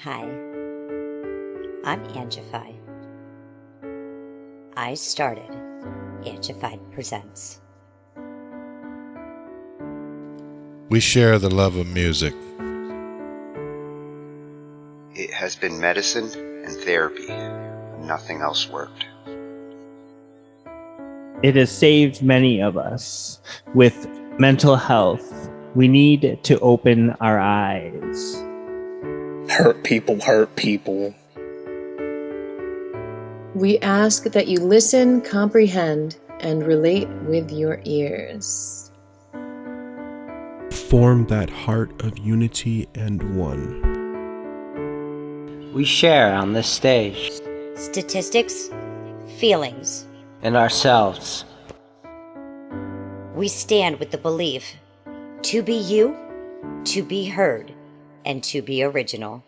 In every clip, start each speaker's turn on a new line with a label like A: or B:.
A: Hi, I'm Angified. I started Angified Presents.
B: We share the love of music.
C: It has been medicine and therapy. Nothing else worked.
D: It has saved many of us. With mental health, we need to open our eyes.
E: Hurt people hurt people.
F: We ask that you listen, comprehend, and relate with your ears.
G: Form that heart of unity and one.
H: We share on this stage.
A: Statistics, feelings.
H: And ourselves.
A: We stand with the belief to be you, to be heard, and to be original.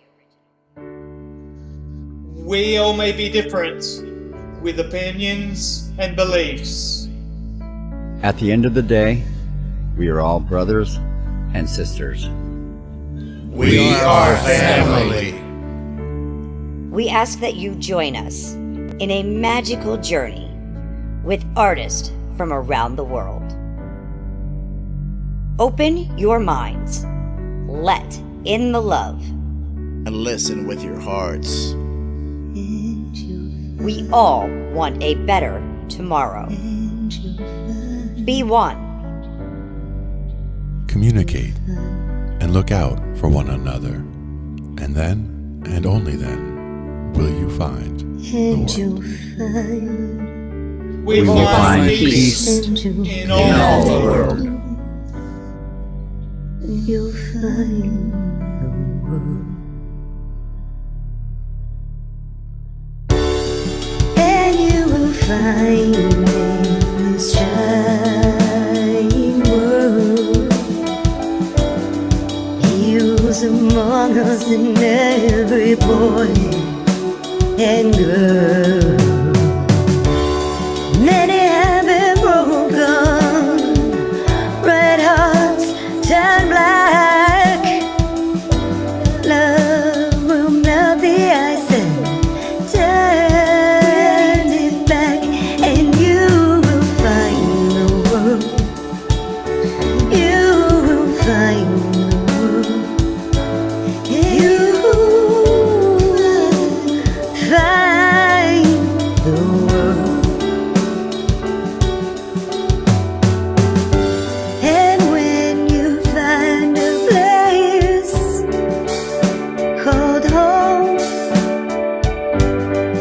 I: We all may be different, with opinions and beliefs.
J: At the end of the day, we are all brothers and sisters.
B: We are family.
A: We ask that you join us in a magical journey with artists from around the world. Open your minds, let in the love,
K: and listen with your hearts.
A: We all want a better tomorrow. Be one.
B: Communicate and look out for one another. And then, and only then, will you find the world.
I: We will find peace in all the world.
L: You'll find the world. And you will find in this shining world. He was among us in every boy and girl. Many have been broken, red hearts turn black. Love will melt the ice and turn it back, and you will find the world. You will find the world. You will find the world. And when you find a place called home,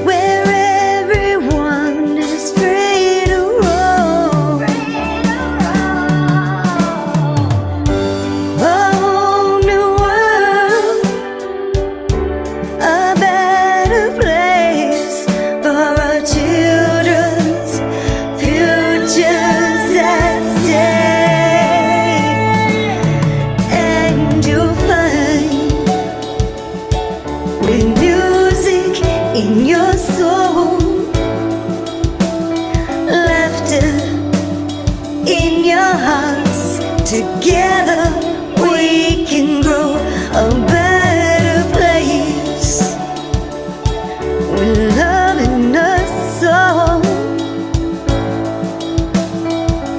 L: where everyone is free to roam, a whole new world, a better place for our children's futures at stake. And you'll find with music in your soul, laughter in your hearts. Together we can grow a better place with love in our soul.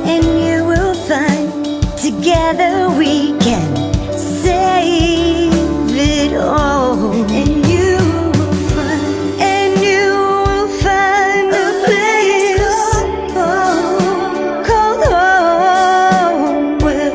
L: And you will find together we can save it all. And you will find a place called home, where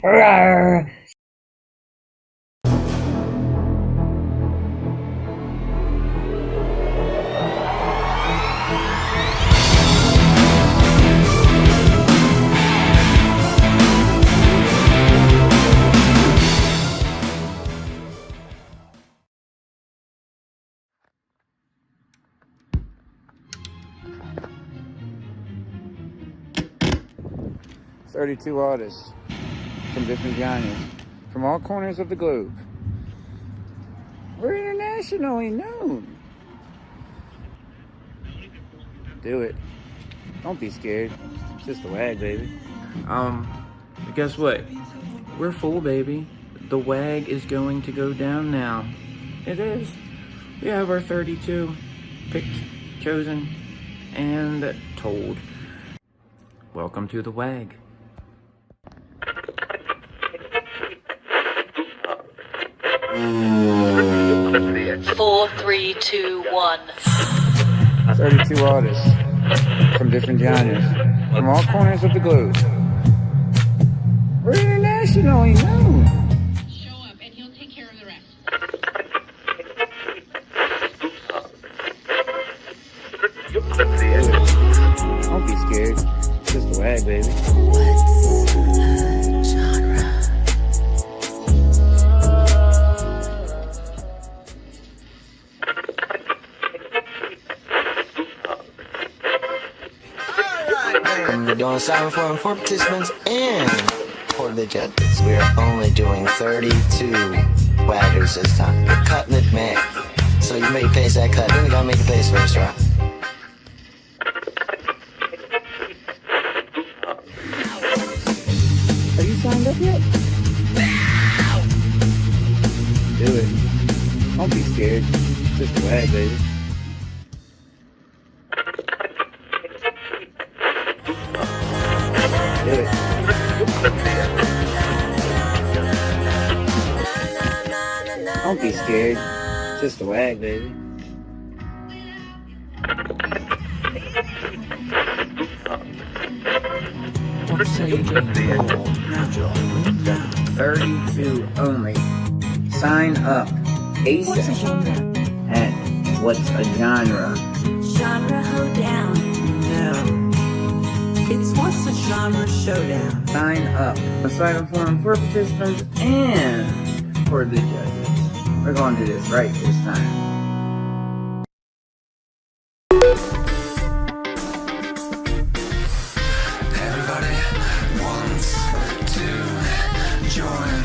A: Rawr.
M: "32 artists from different genres, from all corners of the globe. We're internationally known. Do it. Don't be scared. It's just the WAG, baby."
N: Guess what? We're full, baby. The WAG is going to go down now. It is. We have our 32 picked, chosen, and told. Welcome to the WAG.
O: Four, three, two, one.
M: 32 artists from different genres, from all corners of the globe. We're internationally known.
O: Show up and he'll take care of the rest.
M: Don't be scared. It's just the WAG, baby.
P: We're doing silent form for participants and for the judges. We are only doing 32 waggers this time. We're cutting it back. So you make pace that cut, then you gotta make a pace first, right?
M: Are you signed up yet? Do it. Don't be scared. It's just the WAG, baby. Do it. Don't be scared. It's just the WAG, baby.
N: What say you just now, Joe? 32 only. Sign up ASAP. And what's a genre?
L: Genre hoedown.
N: No. It's what's a genre showdown. Sign up. A silent forum for participants and for the judges. We're going to do this right this time.
Q: Everybody wants to join.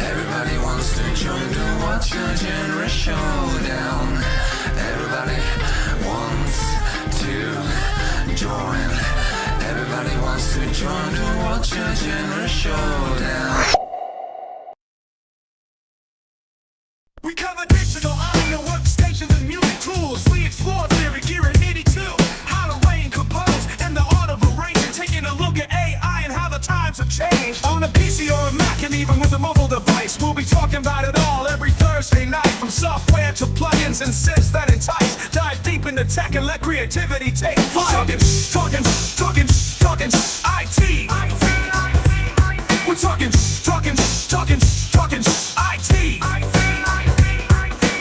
Q: Everybody wants to join the What's Your Genre Showdown. Everybody wants to join. Everybody wants to join the What's Your Genre Showdown.
R: We cover digital audio workstations and music tools. We explore theory, gear in 82. How to arrange, compose, and the art of arranging. Taking a look at AI and how the times have changed. On a PC or a Mac and even with a mobile device. We'll be talking about it all every Thursday night. From software to plugins and synths that entice. Dive deep into tech and let creativity take flight. Talkin' IT. We're talking IT.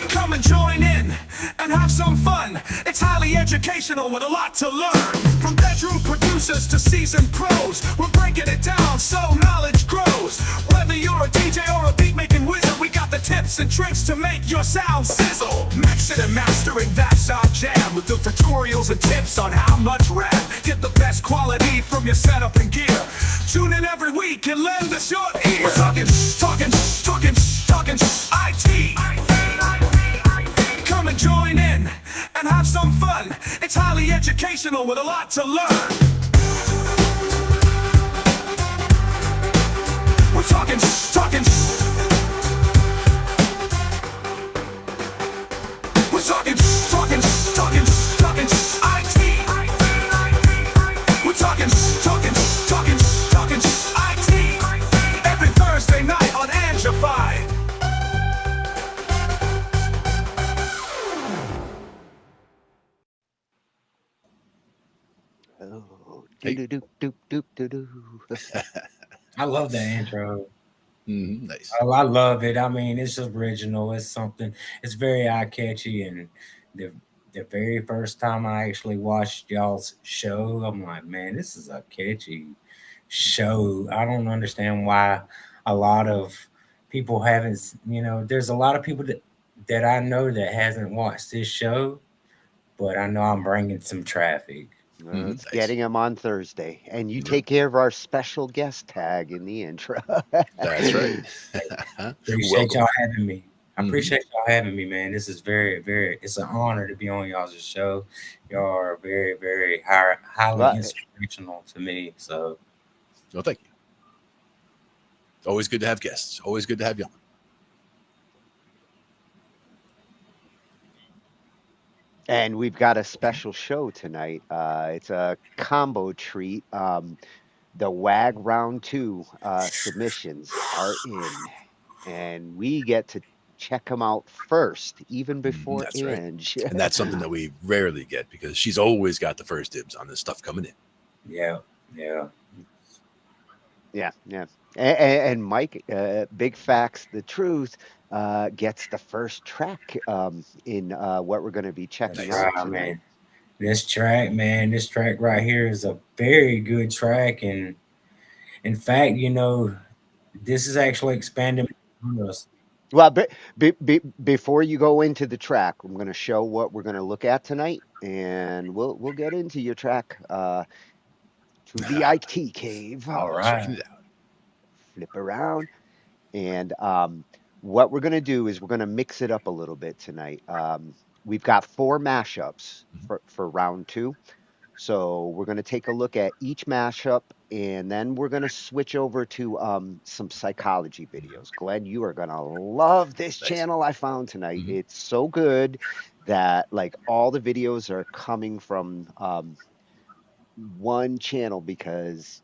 R: Come and join in and have some fun. It's highly educational with a lot to learn. From bedroom producers to seasoned pros, we're breaking it down so knowledge grows. Whether you're a DJ or a beat making wizard, we got the tips and tricks to make your sound sizzle. Mixing and mastering, that's our jam. With the tutorials and tips on how much rap. Get the best quality from your setup and gear. Tune in every week and lend us your ear. We're talking IT. Come and join in and have some fun. It's highly educational with a lot to learn. We're talking IT. We're talking IT. Every Thursday night on Angified.
C: Oh, do do do do do do.
S: I love that intro.
B: Nice.
S: I love it. I mean, it's original. It's something. It's very eye catchy, and the the very first time I actually watched y'all's show, I'm like, man, this is a catchy show. I don't understand why a lot of people haven't. There's a lot of people that I know that hasn't watched this show, but I know I'm bringing some traffic.
C: It's getting them on Thursday. And you take care of our special guest tag in the intro.
B: That's right.
S: Appreciate y'all having me. I appreciate y'all having me, man. This is very, very, it's an honor to be on y'all's show. Y'all are very, very highly inspirational to me. So,
B: well, thank you. Always good to have guests. Always good to have you on.
C: And we've got a special show tonight. It's a combo treat. The WAG Round 2 submissions are in, and we get to check them out first, even before
B: That's
C: Ange.
B: right. And that's something that we rarely get because she's always got the first dibs on this stuff coming in.
S: Yeah.
C: And Mike, BigFaxThaTruth, gets the first track in what we're going to be checking out tonight.
S: Man. This track right here is a very good track, and in fact, this is actually expanding us.
C: Well, before you go into the track, I'm going to show what we're going to look at tonight, and we'll get into your track to the IT cave.
S: All right.
C: Flip around, and what we're going to do is we're going to mix it up a little bit tonight. We've got 4 mashups for round 2. So we're going to take a look at each mashup, and then we're going to switch over to some psychology videos. Glenn, you are going to love this channel I found tonight. It's so good that like all the videos are coming from one channel, because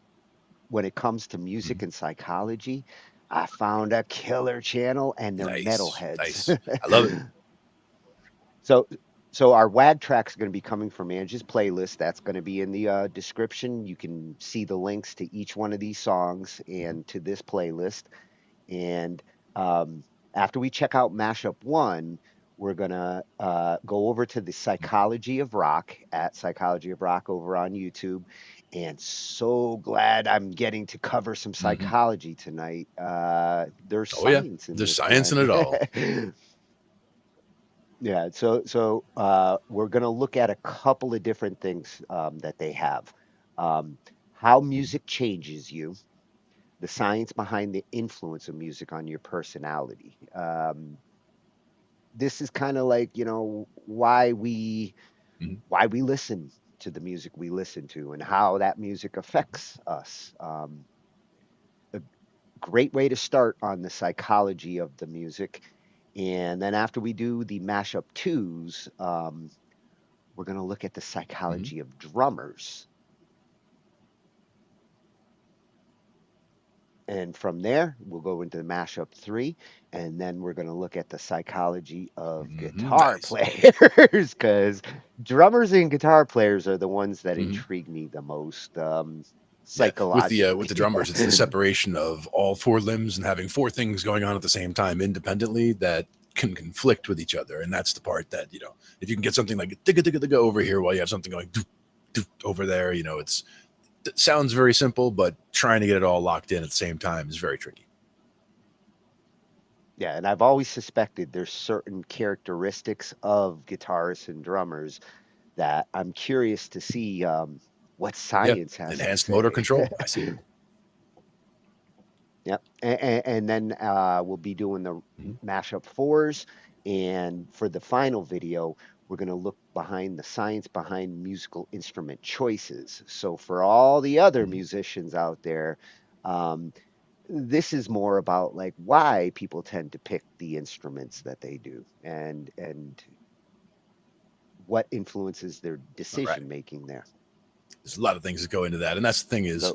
C: when it comes to music and psychology, I found a killer channel, and they're metalheads.
B: Nice. I love it.
C: So our WAG tracks are going to be coming from Ange's playlist. That's going to be in the description. You can see the links to each one of these songs and to this playlist. And after we check out Mashup 1, we're going to go over to the Psychology of Rock at Psychology of Rock over on YouTube. And so glad I'm getting to cover some psychology tonight. There's science in
B: There's science in it all.
C: Yeah, so we're going to look at a couple of different things that they have. How music changes you, the science behind the influence of music on your personality. This is kind of like, why we listen to the music we listen to and how that music affects us. A great way to start on the psychology of the music. And then after we do the mashup 2s, we're going to look at the psychology of drummers. And from there, we'll go into the mashup 3, and then we're going to look at the psychology of guitar players, because drummers and guitar players are the ones that intrigue me the most. Psychologically.
B: With the drummers, it's the separation of all 4 limbs and having 4 things going on at the same time independently that can conflict with each other. And that's the part that, if you can get something like digga digga digga over here while you have something going over there, it sounds very simple, but trying to get it all locked in at the same time is very tricky.
C: Yeah, and I've always suspected there's certain characteristics of guitarists and drummers that I'm curious to see what science has.
B: Enhanced motor control. I see it.
C: Yep. And then we'll be doing the mashup 4s. And for the final video, we're going to look behind the science behind musical instrument choices. So for all the other musicians out there, this is more about like why people tend to pick the instruments that they do and what influences their decision making there.
B: There's a lot of things that go into that. And that's the thing is,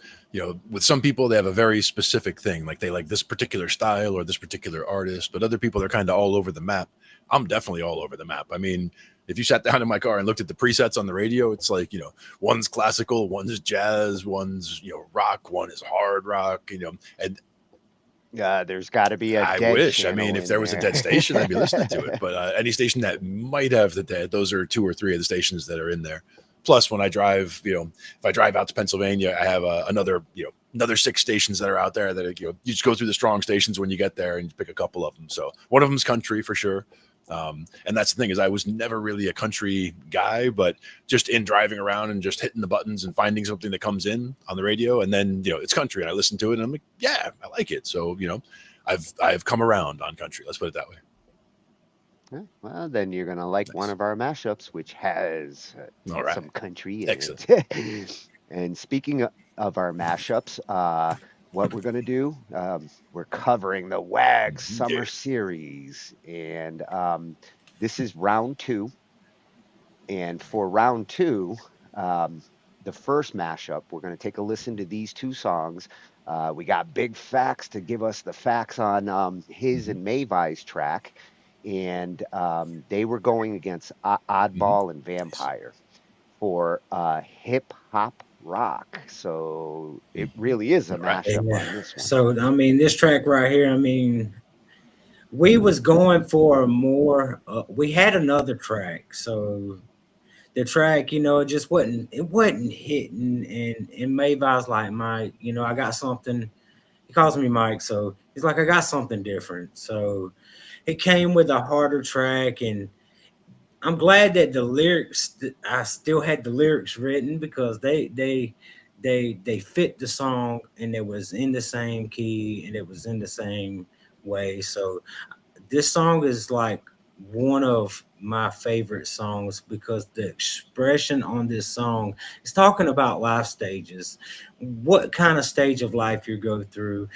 B: with some people, they have a very specific thing. Like they like this particular style or this particular artist, but other people are kind of all over the map. I'm definitely all over the map. I mean, if you sat down in my car and looked at the presets on the radio, it's like, one's classical, one's jazz, one's, rock, one is hard rock, and
C: there's got to be a
B: I
C: dead
B: wish. I
C: channel
B: mean, if
C: in
B: there was a
C: there.
B: dead station, I'd be listening to it. But any station that might have the dead, those are 2 or 3 of the stations that are in there. Plus, when I drive, if I drive out to Pennsylvania, I have another 6 stations that are out there that, you just go through the strong stations when you get there and you pick a couple of them. So one of them's country for sure. And that's the thing, is I was never really a country guy, but just in driving around and just hitting the buttons and finding something that comes in on the radio, and then it's country, and I listen to it and I'm like, yeah, I like it. So I've come around on country, let's put it that way.
C: Well, then you're gonna like one of our mashups, which has some country in it. And speaking of our mashups, what we're gonna do, we're covering the WAG Summer Series, and this is round 2. And for round 2, the first mashup, we're gonna take a listen to these 2 songs. We got Big Fax to give us the facts on his and Mayvai's track. And they were going against Oddball and Vampire for hip hop rock. So it really is a mashup on this one.
S: So I mean, this track right here, I mean, we was going for more. We had another track, so the track, it just wasn't hitting. And Mayvai's like, Mike, I got something. He calls me Mike, so he's like, I got something different. So it came with a harder track, and I'm glad that the lyrics, I still had the lyrics written, because they fit the song, and it was in the same key, and it was in the same way. So this song is like one of my favorite songs, because the expression on this song is talking about life stages, what kind of stage of life you go through,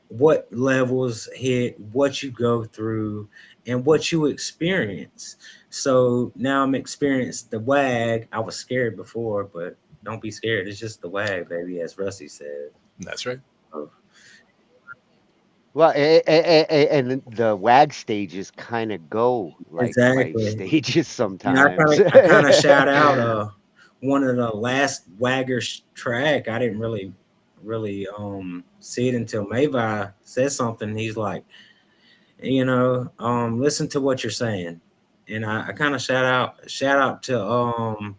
S: what levels hit, what you go through, and what you experience. So now I'm experiencing the WAG. I was scared before, but don't be scared. It's just the WAG, baby, as Rusty said.
B: That's right.
C: Well, and the WAG stages kind of go like life
S: Exactly.
C: stages sometimes.
S: I kind of shout out one of the last Waggers track. I didn't really see it until Mayvai said something. He's like, listen to what you're saying. And I kind of shout out to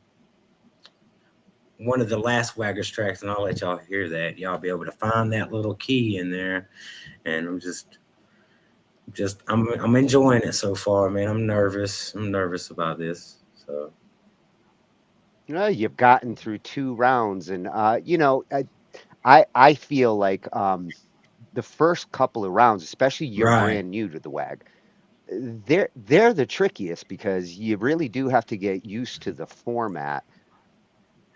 S: one of the last Waggers tracks, and I'll let y'all hear that. Y'all be able to find that little key in there. And I'm enjoying it so far, man. I'm nervous about this. So
C: you've gotten through 2 rounds, and I feel like the first couple of rounds, especially you're brand new to the WAG, they're the trickiest, because you really do have to get used to the format.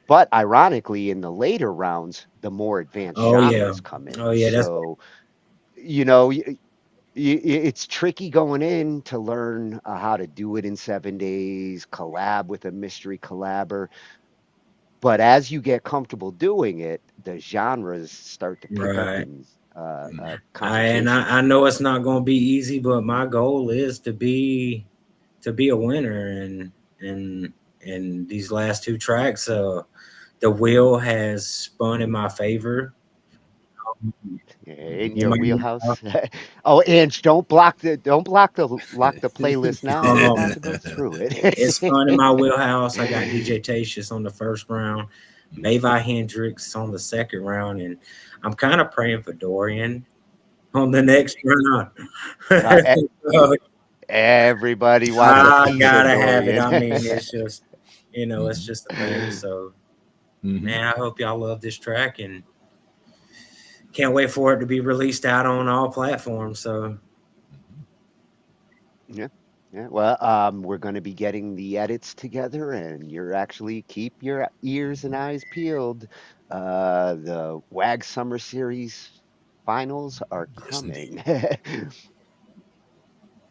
C: But ironically, in the later rounds, the more advanced genres come in.
S: Oh yeah,
C: so it's tricky going in to learn how to do it in 7 days, collab with a mystery collabor. But as you get comfortable doing it, the genres start to pick up in
S: I know it's not going to be easy, but my goal is to be a winner. And these last 2 tracks, the wheel has spun in my favor.
C: In your wheelhouse. Oh, Ange, don't block the playlist now. I'm about to go through it.
S: It's fun in my wheelhouse. I got DJ Tatius on the first round, Mayvai Hendrix on the second round, and I'm kind of praying for Dorian on the next round.
C: Everybody wants
S: I gotta have it. I mean, it's just it's just a thing. So man, I hope y'all love this track, and can't wait for it to be released out on all platforms. So
C: yeah. Well, we're going to be getting the edits together, and you're actually keep your ears and eyes peeled. The WAG Summer Series finals are coming.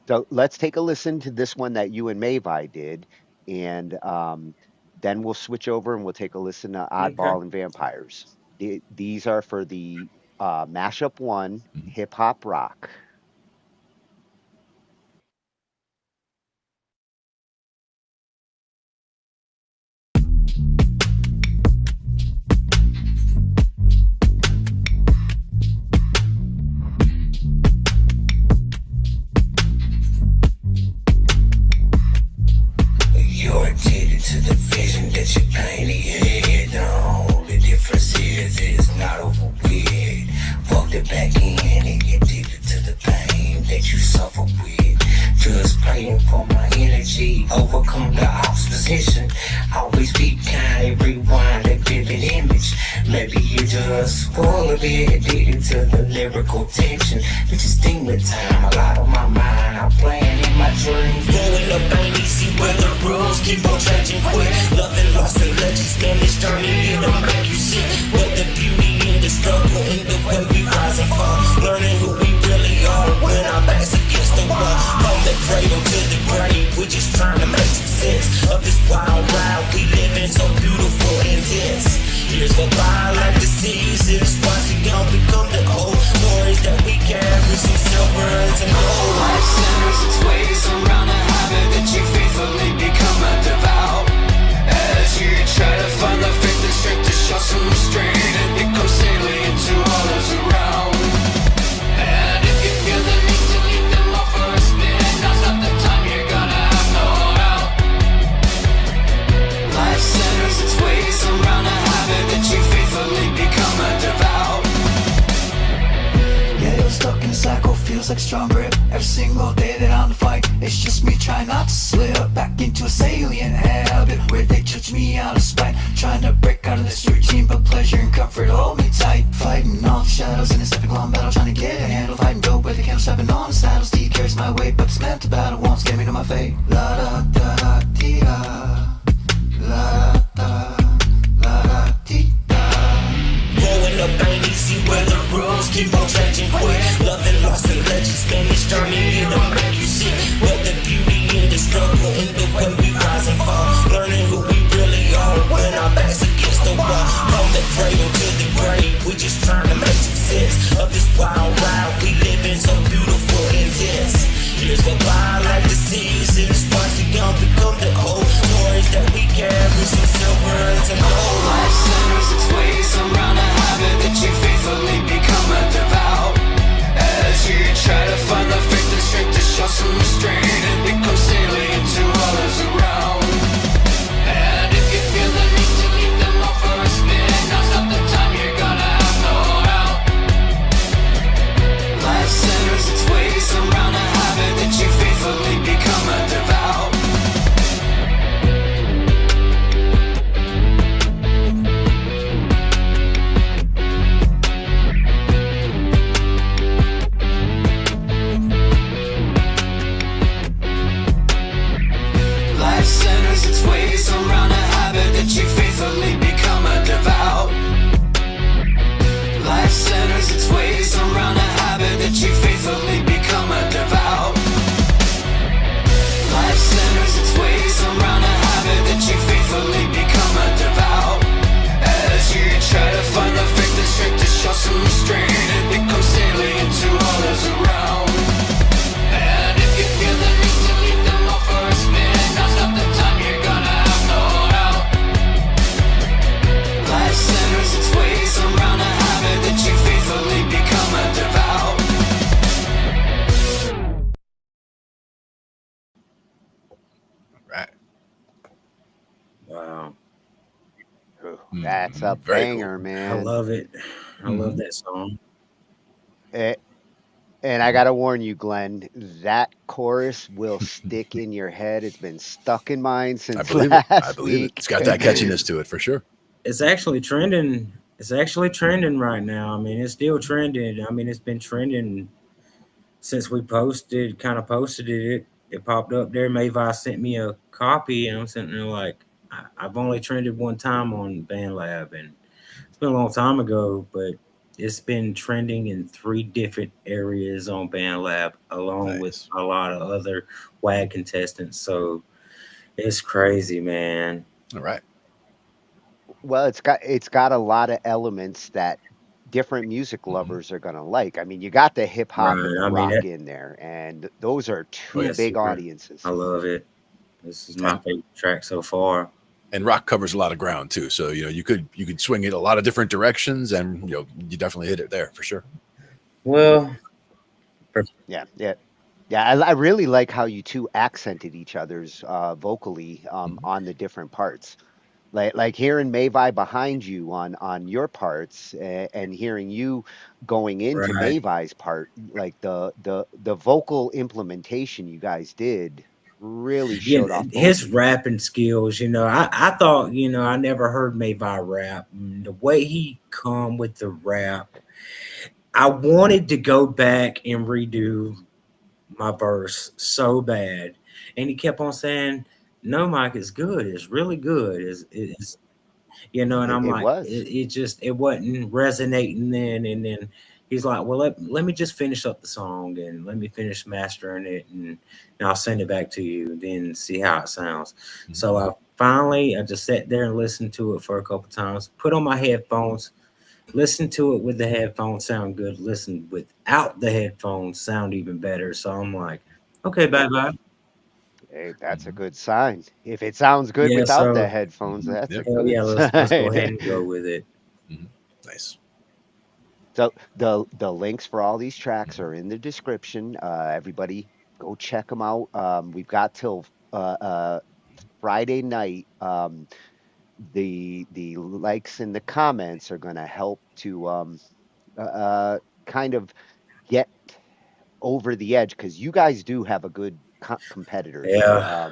C: So let's take a listen to this one that you and Mayvai did, and then we'll switch over and we'll take a listen to Oddball and Vampires. These are for the Mashup 1 hip hop rock.
P: fighting for my energy, overcome the opposition. Always be kind, rewind a vivid image. Maybe you just full of it, addicted to the lyrical tension. It's just demon time, a lot on my mind. I'm playing in my dreams. Growing up ain't easy where the rules keep on changing quick. Loving lost and legends, man, this journey it'll make you sick. But the beauty in the struggle, in the way we rise and fall, learning who we really are when our backs against the wall. From the cradle to the grave, we're just trying to make some sense of this wild ride we live in, so beautiful and intense. Years go by like the seasons, watching young become the old. Stories that we carry, some silver and some gold. Life centers its ways around a habit that you faithfully become a devout. As you try to find the faith and strength to show some restraint and become salient to all those around. And if you feel the need to leave them all for a spin, now's not the time, you're gonna have no out. Life centers its ways around a habit that you faithfully become a devout.
T: Yeah, you're stuck in a cycle, feels like a strong grip. Every single day that I'm the fight, it's just me trying not to slip back into a salient habit where they judge me out of spite. Trying to break out of this routine, but pleasure and comfort hold me tight. Fighting all the shadows in this epic long battle, trying to get a handle. Fighting dope with the candle, stepping on the saddle. Steed carries my weight, but this mental battle won't scare me to my fate. La da da da dee da, la da da la da dee da.
P: Growing up ain't easy where the rules keep on changing quick. Loving lost and legends, man, this journey it'll make you sick. But the beauty in the struggle, in the way we rise and fall, learning who we really are when our backs against the wall. From the cradle to the grave, we just trying to make some sense of this wild ride we live in, so beautiful and intense. Years go by like the seasons, watch the young become the old. Stories that we carry, some silver and some gold. Life centers its ways around a habit that you faithfully become a devout. As you try to find the faith and strength to show some restraint and become salient to all those around. And if you feel the need to leave them all for a spin, now's not the time, you're gonna have no out. Life centers its ways around a habit that you faithfully become a devout. Life centers its ways around a habit that you faithfully become a devout. Life centers its ways around a habit that you faithfully become a devout. Life centers its ways around a habit that you faithfully become a devout. As you try to find the faith and strength to show some restraint and become salient to all those around. And if you feel the need to leave them all for a spin, now's not the time, you're gonna have no out. Life centers its ways around a habit that you faithfully become a devout.
B: Right.
S: Wow.
C: That's a
B: Very
C: banger,
B: cool.
C: man.
S: I love it. I love that song.
C: And I gotta warn you, Glenn, that chorus will stick in your head. It's been stuck in mine
B: I
C: since
B: believe it. I
C: last
B: believe it.
C: week.
B: It's got that catchiness to it for sure.
S: It's actually trending. It's actually trending right now. I mean, it's still trending. I mean, it's been trending since we posted it. It popped up there. Mayvai sent me a copy, and I'm sitting there like, I've only trended one time on BandLab, and it's been a long time ago, but it's been trending in 3 different areas on BandLab, along with a lot of other WAG contestants. So it's crazy, man.
B: All right.
C: Well, it's got a lot of elements that different music lovers are gonna like. I mean, you got the hip hop
S: Right.
C: and the
S: I mean,
C: rock in there, and those are two
S: yes,
C: big
S: sir.
C: audiences.
S: I love it. This is my favorite track so far.
B: And rock covers a lot of ground too, so you could swing it a lot of different directions, and you definitely hit it there for sure.
S: Well,
C: Yeah. I really like how you two accented each other's vocally on the different parts. like hearing Mayvai behind you on your parts, and hearing you going into
S: Right.
C: Mayvai's part, like the vocal implementation you guys did really
S: Yeah,
C: showed off both
S: his
C: of you.
S: rapping skills, I thought, I never heard Mayvai rap. The way he come with the rap, I wanted to go back and redo my verse so bad. And he kept on saying, no, Mike, it's good. It's really good. It's and I'm
C: It
S: like,
C: was.
S: it wasn't resonating then. And then he's like, well, let me just finish up the song and let me finish mastering it, and I'll send it back to you, then see how it sounds. So I just sat there and listened to it for a couple times, put on my headphones, listen to it with the headphones, sound good. Listen without the headphones, sound even better. So I'm like, okay, bye.
C: Hey, that's a good sign. If it sounds good
S: Yeah,
C: without the
S: so
C: headphones, that's a
S: hell yeah,
C: good
S: let's go ahead
C: sign.
S: and go with it.
B: Nice.
C: So the links for all these tracks are in the description. Everybody go check them out. We've got till Friday night. The likes and the comments are going to help to kind of get over the edge, because you guys do have a good competitor here.
S: Yeah.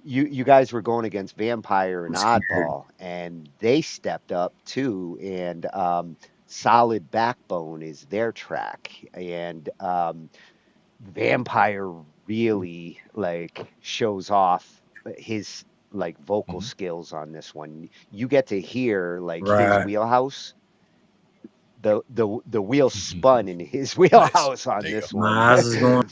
C: You guys were going against Vampire and
S: I'm scared.
C: Oddball, and they stepped up too. And Solid Backbone is their track, and Vampire really like shows off his like vocal skills on this one. You get to hear like his
S: Right.
C: wheelhouse. The wheel spun in his wheelhouse on this one.
S: My eyes is going.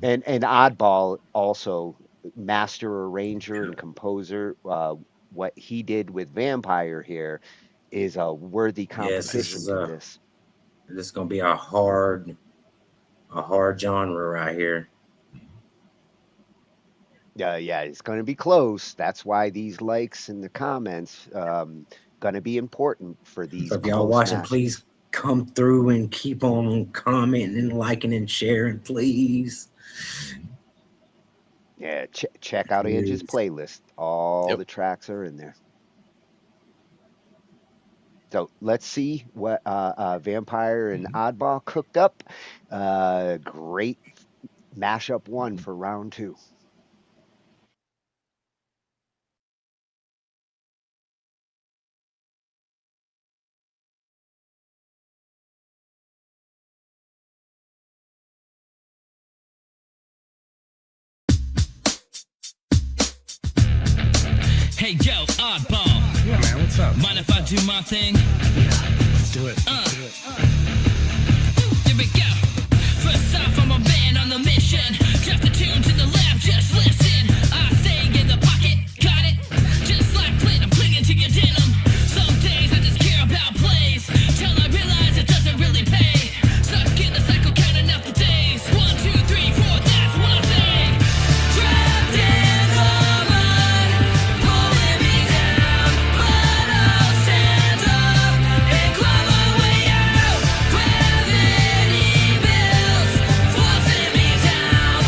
C: And Oddball also master arranger and composer. What he did with Vampire here is a worthy
S: Yes,
C: competition to this.
S: this is gonna be a hard genre right here.
C: Yeah, it's going to be close. That's why these likes in the comments going to be important for these.
S: So if y'all watching, please come through and keep on commenting and liking and sharing, please.
C: Yeah, check out Angie's playlist. All the tracks are in there. So let's see what Vampire and Oddball cooked up. Great mashup one for round 2.
U: Hey yo, Oddball.
M: Yeah, man, what's up?
U: Mind if I do my thing?
M: Yeah, let's do it.
U: Here we go. First off, I'm a man on the mission. Draft the tune to the left, just listen. I stay in the pocket, got it. Just like Clint, I'm clinging to your denim. Some days I just care about plays, till I realize it doesn't really pay. Stuck in the cycle, counting up the days. 1, 2, 3, 4, that's what I say. Trapped in the mud, pulling me down, but I'll stand up and climb my way out. Gravity builds, forcing me down.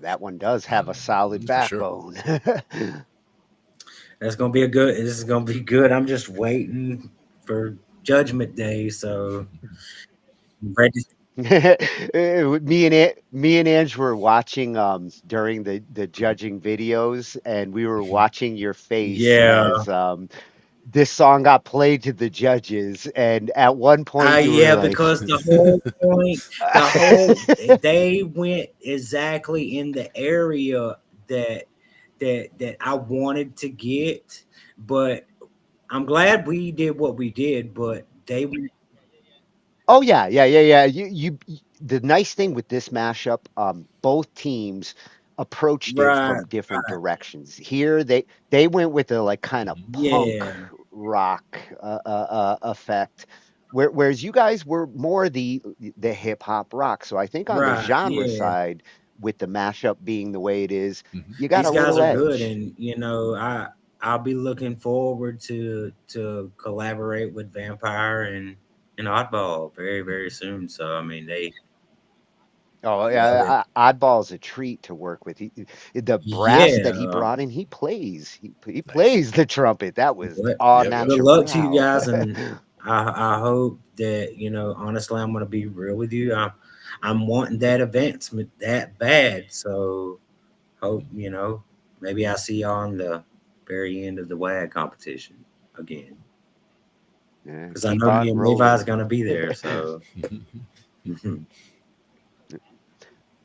C: that one does have a solid backbone.
S: That's gonna be a good. This is gonna be good. I'm just waiting for Judgment Day, so I'm ready.
C: Me and Ange were watching during the judging videos, and we were watching your face
S: Yeah.
C: as this song got played to the judges, and at one point you were
S: Yeah,
C: like,
S: because the whole point, they went exactly in the area that I wanted to get, but I'm glad we did what we did, but they went.
C: "Oh yeah, The nice thing with this mashup, both teams approached it
S: Right,
C: from different
S: right.
C: directions. Here they went with a like kind of punk
S: Yeah.
C: rock effect, whereas you guys were more the hip hop rock. So I think on the
S: Right,
C: genre
S: yeah.
C: side, with the mashup being the way it is, you got
S: These
C: a
S: guys
C: little
S: are good,
C: edge.
S: and I'll be looking forward to collaborate with Vampire and Oddball very, very soon. So I mean they
C: Oh
S: love it.
C: yeah, Oddball's a treat to work with. The brass that he
S: Yeah.
C: brought in, he plays. He plays the trumpet. That was
S: Good
C: au
S: luck to you
C: natural.
S: guys, and I hope that honestly, I'm gonna be real with you. I'm wanting that advancement that bad, so hope maybe I see you on the very end of the WAG competition again,
C: Yeah,
S: because I
C: keep
S: know me
C: on
S: and Mayvai is
C: rolling.
S: gonna be there. So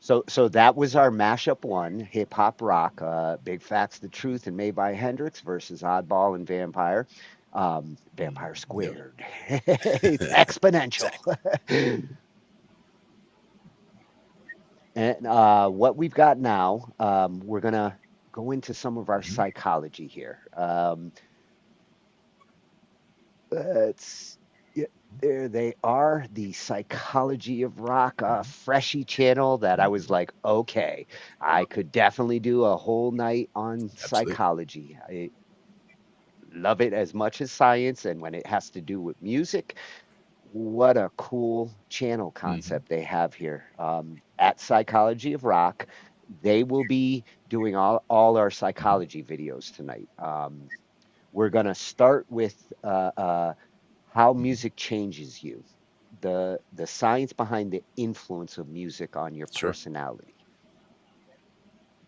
C: So that was our mashup one, hip hop rock, Big Facts, The Truth, and Made by Hendrix versus Oddball and Vampire. Vampire squared. It's exponential. And what we've got now, we're gonna go into some of our psychology here. Let's yeah, there they are, the Psychology of Rock, Freshie channel that I was like, okay, I could definitely do a whole night on
B: Absolutely.
C: psychology. I love it as much as science, and when it has to do with music, what a cool channel concept they have here. At Psychology of Rock, they will be doing all our psychology videos tonight. We're gonna start with how music changes you, the science behind the influence of music on your
B: Sure.
C: personality.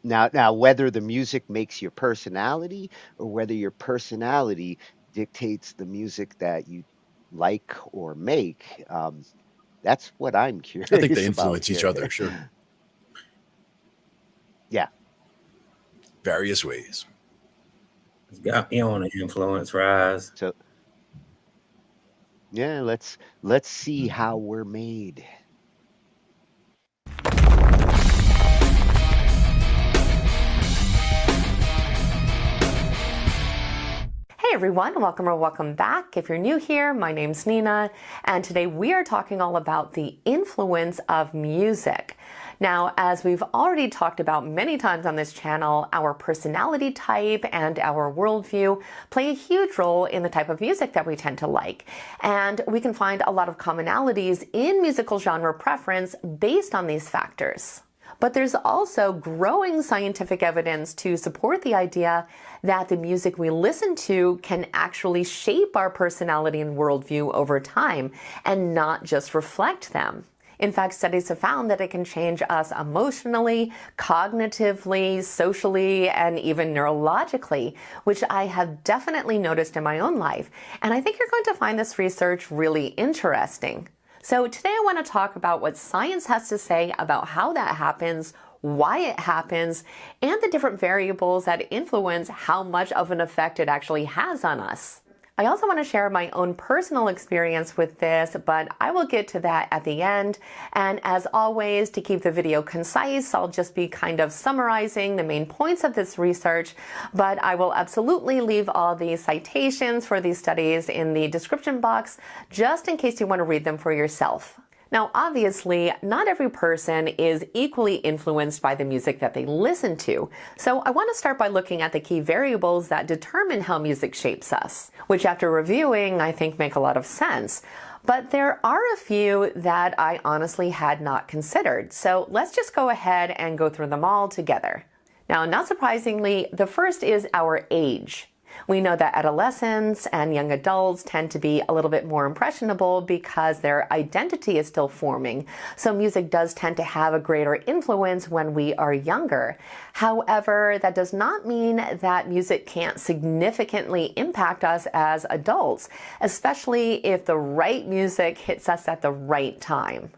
C: Now, whether the music makes your personality or whether your personality dictates the music that you like or make, that's what I'm
B: I think they
C: curious about
B: influence each
C: here.
B: other, sure.
C: Yeah.
B: Various ways.
S: it's got me on an influence rise.
C: So yeah, let's see how we're made.
D: Hey everyone, welcome or welcome back. If you're new here, my name's Nina, and today we are talking all about the influence of music. Now, as we've already talked about many times on this channel, our personality type and our worldview play a huge role in the type of music that we tend to like. And we can find a lot of commonalities in musical genre preference based on these factors. But there's also growing scientific evidence to support the idea that the music we listen to can actually shape our personality and worldview over time and not just reflect them. In fact, studies have found that it can change us emotionally, cognitively, socially, and even neurologically, which I have definitely noticed in my own life. And I think you're going to find this research really interesting. So today I want to talk about what science has to say about how that happens, why it happens, and the different variables that influence how much of an effect it actually has on us. I also want to share my own personal experience with this, but I will get to that at the end. And as always, to keep the video concise, I'll just be kind of summarizing the main points of this research, but I will absolutely leave all the citations for these studies in the description box, just in case you want to read them for yourself. Now, obviously, not every person is equally influenced by the music that they listen to. So I want to start by looking at the key variables that determine how music shapes us, which after reviewing, I think make a lot of sense. But there are a few that I honestly had not considered. So let's just go ahead and go through them all together. Now, not surprisingly, the first is our age. We know that adolescents and young adults tend to be a little bit more impressionable because their identity is still forming. So music does tend to have a greater influence when we are younger. However, that does not mean that music can't significantly impact us as adults, especially if the right music hits us at the right time.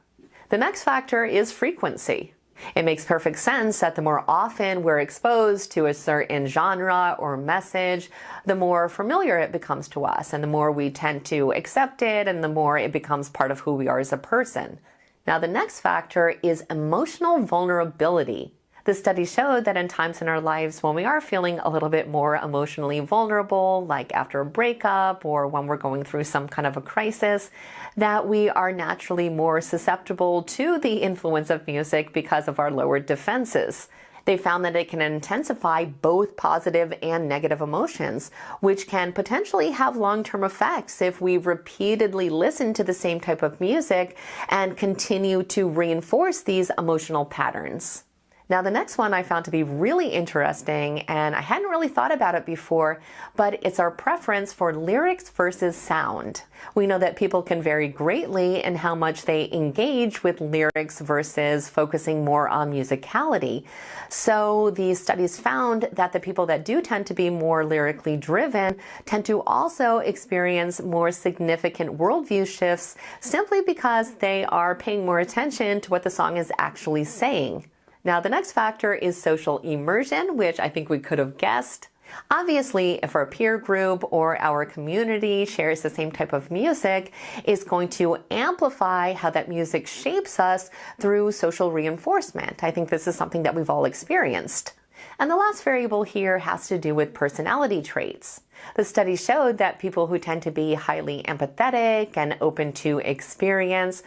D: The next factor is frequency. It makes perfect sense that the more often we're exposed to a certain genre or message, the more familiar it becomes to us, and the more we tend to accept it, and the more it becomes part of who we are as a person. Now, the next factor is emotional vulnerability. The study showed that in times in our lives when we are feeling a little bit more emotionally vulnerable, like after a breakup or when we're going through some kind of a crisis, that we are naturally more susceptible to the influence of music because of our lowered defenses. They found that it can intensify both positive and negative emotions, which can potentially have long-term effects if we repeatedly listen to the same type of music and continue to reinforce these emotional patterns. Now, the next one I found to be really interesting, and I hadn't really thought about it before, but it's our preference for lyrics versus sound. We know that people can vary greatly in how much they engage with lyrics versus focusing more on musicality. So these studies found that the people that do tend to be more lyrically driven tend to also experience more significant worldview shifts simply because they are paying more attention to what the song is actually saying. Now, the next factor is social immersion, which I think we could have guessed. Obviously, if our peer group or our community shares the same type of music, it's going to amplify how that music shapes us through social reinforcement. I think this is something that we've all experienced. And the last variable here has to do with personality traits. The study showed that people who tend to be highly empathetic and open to experience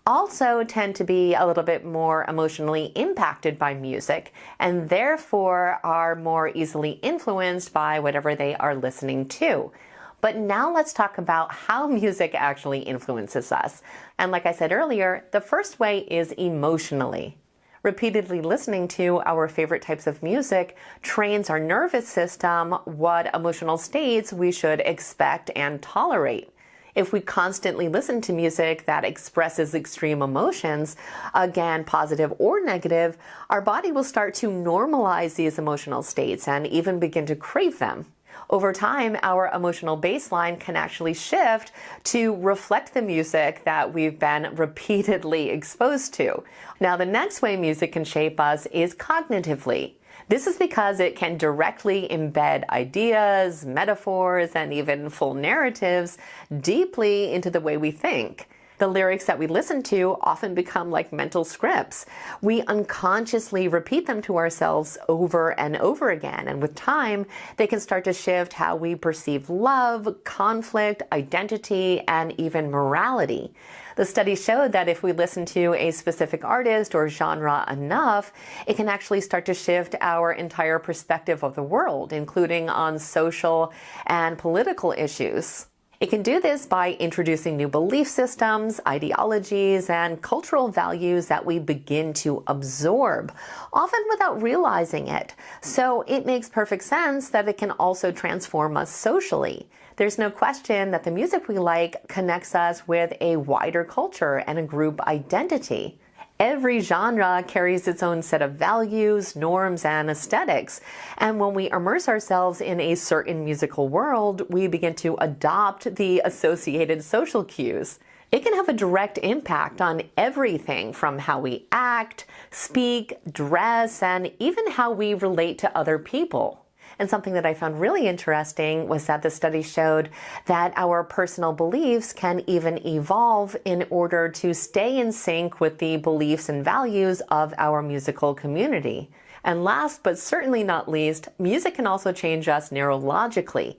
D: also tend to be a little bit more emotionally impacted by music and therefore are more easily influenced by whatever they are listening to. But now let's talk about how music actually influences us. And like I said earlier, the first way is emotionally. Repeatedly listening to our favorite types of music trains our nervous system what emotional states we should expect and tolerate. If we constantly listen to music that expresses extreme emotions, again, positive or negative, our body will start to normalize these emotional states and even begin to crave them. Over time, our emotional baseline can actually shift to reflect the music that we've been repeatedly exposed to. Now, the next way music can shape us is cognitively. This is because it can directly embed ideas, metaphors, and even full narratives deeply into the way we think. The lyrics that we listen to often become like mental scripts. We unconsciously repeat them to ourselves over and over again, and with time, they can start to shift how we perceive love, conflict, identity, and even morality. The study showed that if we listen to a specific artist or genre enough, it can actually start to shift our entire perspective of the world, including on social and political issues. It can do this by introducing new belief systems, ideologies, and cultural values that we begin to absorb, often without realizing it. So it makes perfect sense that it can also transform us socially. There's no question that the music we like connects us with a wider culture and a group identity. Every genre carries its own set of values, norms, and aesthetics. And when we immerse ourselves in a certain musical world, we begin to adopt the associated social cues. It can have a direct impact on everything from how we act, speak, dress, and even how we relate to other people. And something that I found really interesting was that the study showed that our personal beliefs can even evolve in order to stay in sync with the beliefs and values of our musical community. And last but certainly not least, music can also change us neurologically.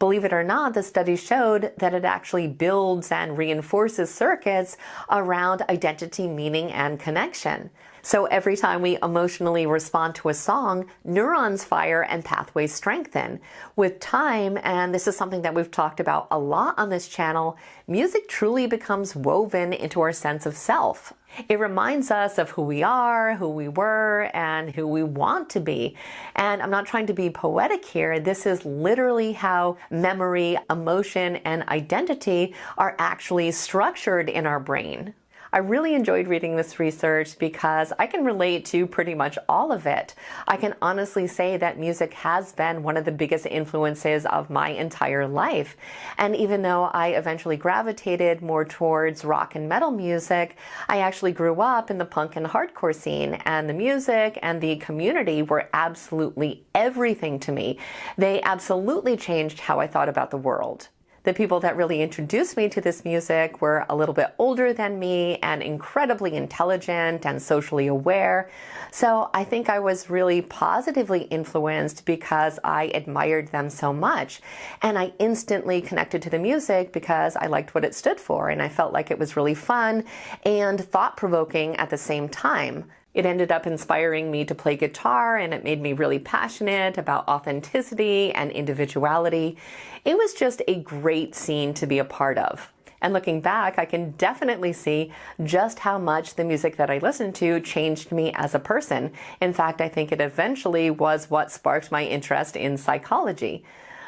D: Believe it or not, the study showed that it actually builds and reinforces circuits around identity, meaning, and connection. So every time we emotionally respond to a song, neurons fire and pathways strengthen. With time, and this is something that we've talked about a lot on this channel, music truly becomes woven into our sense of self. It reminds us of who we are, who we were, and who we want to be. And I'm not trying to be poetic here. This is literally how memory, emotion, and identity are actually structured in our brain. I really enjoyed reading this research because I can relate to pretty much all of it. I can honestly say that music has been one of the biggest influences of my entire life. And even though I eventually gravitated more towards rock and metal music, I actually grew up in the punk and hardcore scene, and the music and the community were absolutely everything to me. They absolutely changed how I thought about the world. The people that really introduced me to this music were a little bit older than me and incredibly intelligent and socially aware. So I think I was really positively influenced because I admired them so much. And I instantly connected to the music because I liked what it stood for, and I felt like it was really fun and thought-provoking at the same time. It ended up inspiring me to play guitar, and it made me really passionate about authenticity and individuality. It was just a great scene to be a part of. And looking back, I can definitely see just how much the music that I listened to changed me as a person. In fact, I think it eventually was what sparked my interest in psychology.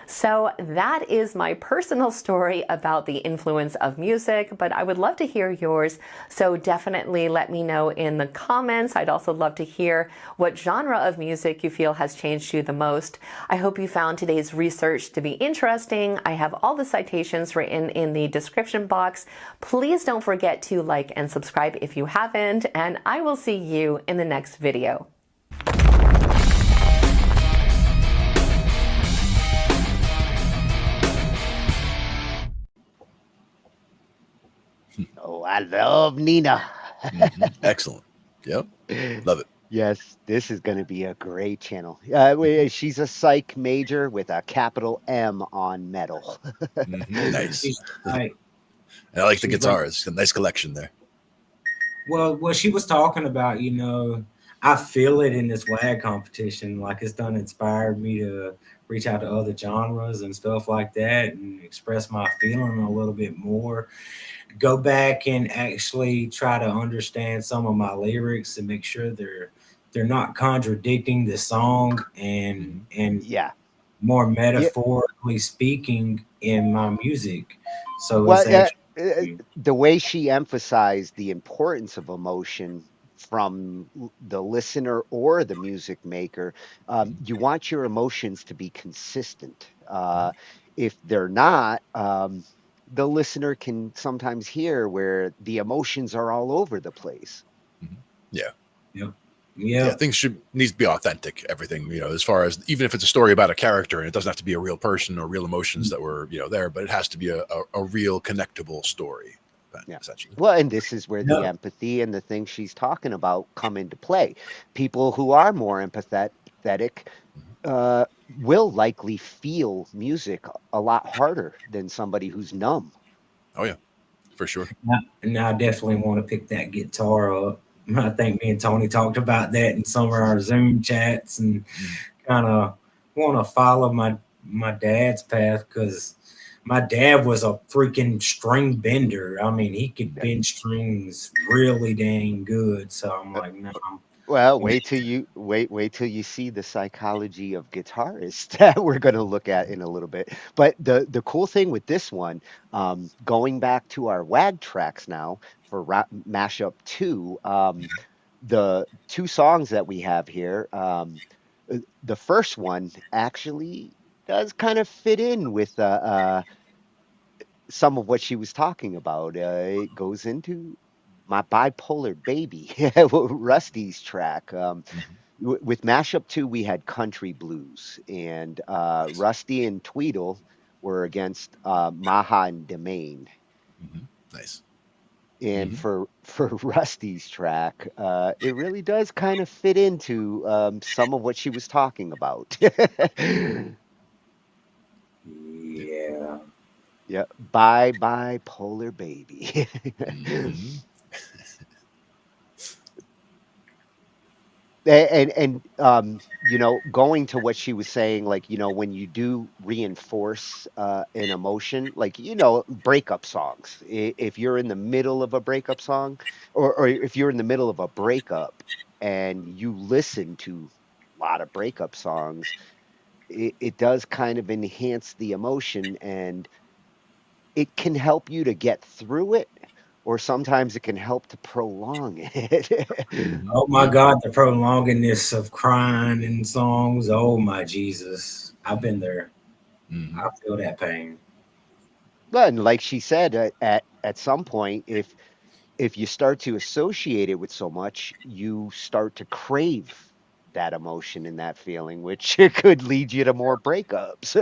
D: So that is my personal story about the influence of music, but I would love to hear yours. So definitely let me know in the comments. I'd also love to hear what genre of music you feel has changed you the most. I hope you found today's research to be interesting. I have all the citations written in the description box. Please don't forget to like and subscribe if you haven't, and I will see you in the next video.
C: Oh, I love Nina.
B: Excellent. Yep. Love it.
C: Yes, this is going to be a great channel. She's a psych major with a capital M on metal.
B: Nice.
S: Right.
B: I like the guitars. It's a nice collection there.
S: Well, what she was talking about, you know, I feel it in this WAG competition. Like, it's done inspired me to reach out to other genres and stuff like that and express my feeling a little bit more. Go back and actually try to understand some of my lyrics and make sure they're not contradicting the song and
C: yeah,
S: more metaphorically speaking in my music. So
C: well,
S: it's actually,
C: the way she emphasized the importance of emotion from the listener or the music maker, you want your emotions to be consistent. If they're not, the listener can sometimes hear where the emotions are all over the place.
B: Yeah.
S: Yeah.
B: Things needs to be authentic. Everything, you know, as far as even if it's a story about a character, and it doesn't have to be a real person or real emotions that were, you know, there, but it has to be a real connectable story. Essentially.
C: Well, and this is where the empathy and the things she's talking about come into play. People who are more empathetic will likely feel music a lot harder than somebody who's numb.
B: Oh yeah, for sure.
S: And I definitely want to pick that guitar up. I think me and Tony talked about that in some of our Zoom chats, and kind of want to follow my dad's path, because my dad was a freaking string bender. I mean, he could bend strings really dang good. So I'm like, no.
C: Well, wait till you see the psychology of guitarists that we're going to look at in a little bit. But the cool thing with this one, going back to our WAG tracks now for Mashup 2, the two songs that we have here, the first one actually does kind of fit in with some of what she was talking about. It goes into My Bipolar Baby, Rusty's track. With Mashup 2, we had country blues, and Rusty and Tweedle were against Maha and Dmane.
B: Nice.
C: And for Rusty's track, it really does kind of fit into some of what she was talking about.
S: Yeah.
C: Yeah. Bye bye polar baby. And you know, going to what she was saying, like, you know, when you do reinforce an emotion, like, you know, breakup songs, if you're in the middle of a breakup song, or if you're in the middle of a breakup and you listen to a lot of breakup songs, it does kind of enhance the emotion, and it can help you to get through it, or sometimes it can help to prolong it.
S: Oh my God, the prolongingness of crying in songs. Oh my Jesus. I've been there. I feel that pain.
C: Well, and like she said, at some point, if you start to associate it with so much, you start to crave that emotion and that feeling, which could lead you to more breakups.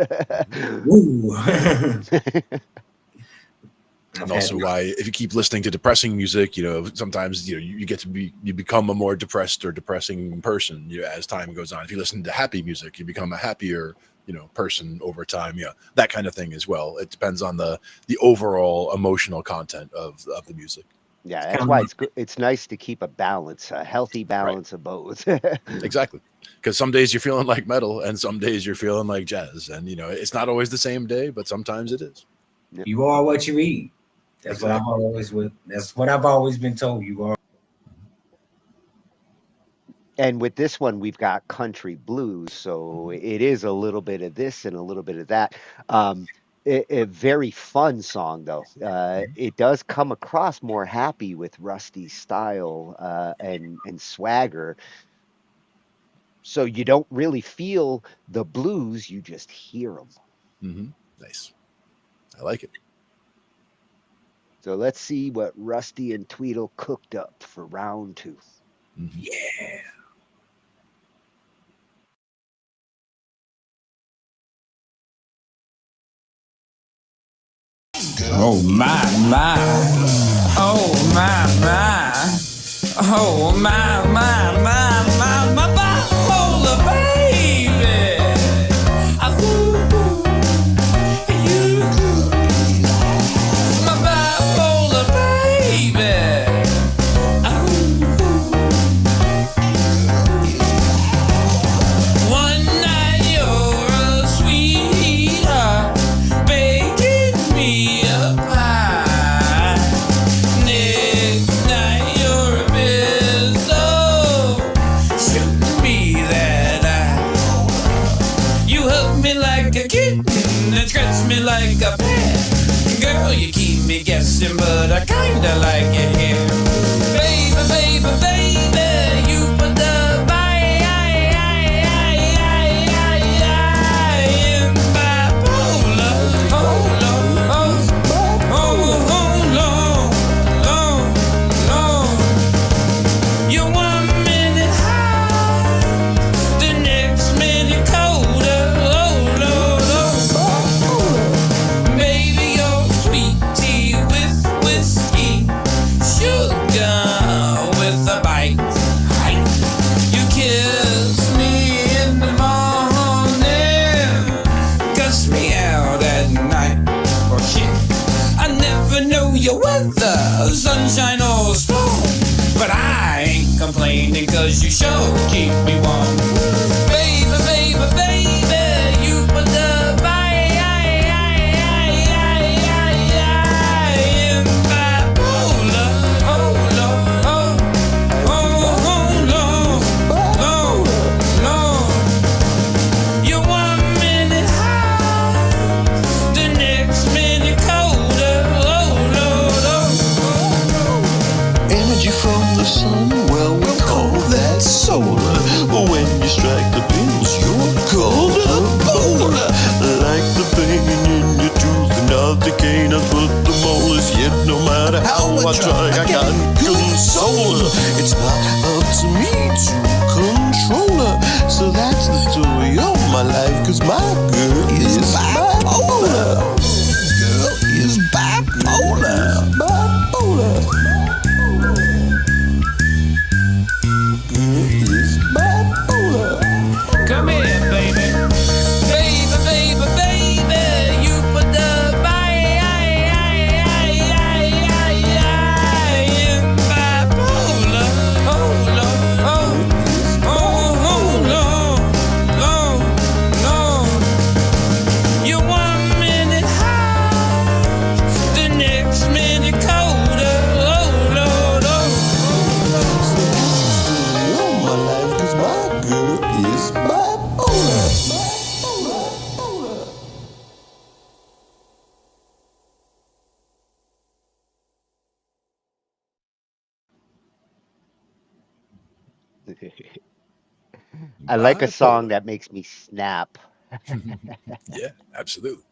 S: Ooh.
B: And also why, if you keep listening to depressing music, you know, sometimes, you know, you become a more depressed or depressing person, you know, as time goes on. If you listen to happy music, you become a happier, you know, person over time. Yeah, that kind of thing as well. It depends on the overall emotional content of the music.
C: Yeah, that's why it's good. It's nice to keep a balance, a healthy balance of both.
B: Exactly. Because some days you're feeling like metal and some days you're feeling like jazz. And, you know, it's not always the same day, but sometimes it is.
S: You are what you eat. That's what I've always been told. You are.
C: And with this one, we've got country blues, so it is a little bit of this and a little bit of that. A very fun song, though. It does come across more happy with Rusty's style and swagger. So you don't really feel the blues; you just hear them.
B: Nice. I like it.
C: So let's see what Rusty and Tweedle cooked up for round 2.
S: Yeah.
R: Oh my, my. Oh my, my. Oh my, my, my, my bipolar baby. My bipolar baby. One night you're a sweetheart, baking me a pie. Next night you're a pistol, shooting me that eye. You hug me like a kitten and scratch me like a pet. Girl, you keep me guessing, but I kinda like it here. Baby, baby, baby, you put the your weather, sunshine or storm, but I ain't complaining, cause you sure keep me warm. Baby, baby, baby, you put the fire in bipolar. Oh Lord, oh Lord, Lord. You're 1 minute high, the next minute colder.
T: Energy from the sun, well, we'll call that solar. When you strike
C: I like a song
B: Bipolar.
C: that makes me snap.
B: Yeah, absolutely.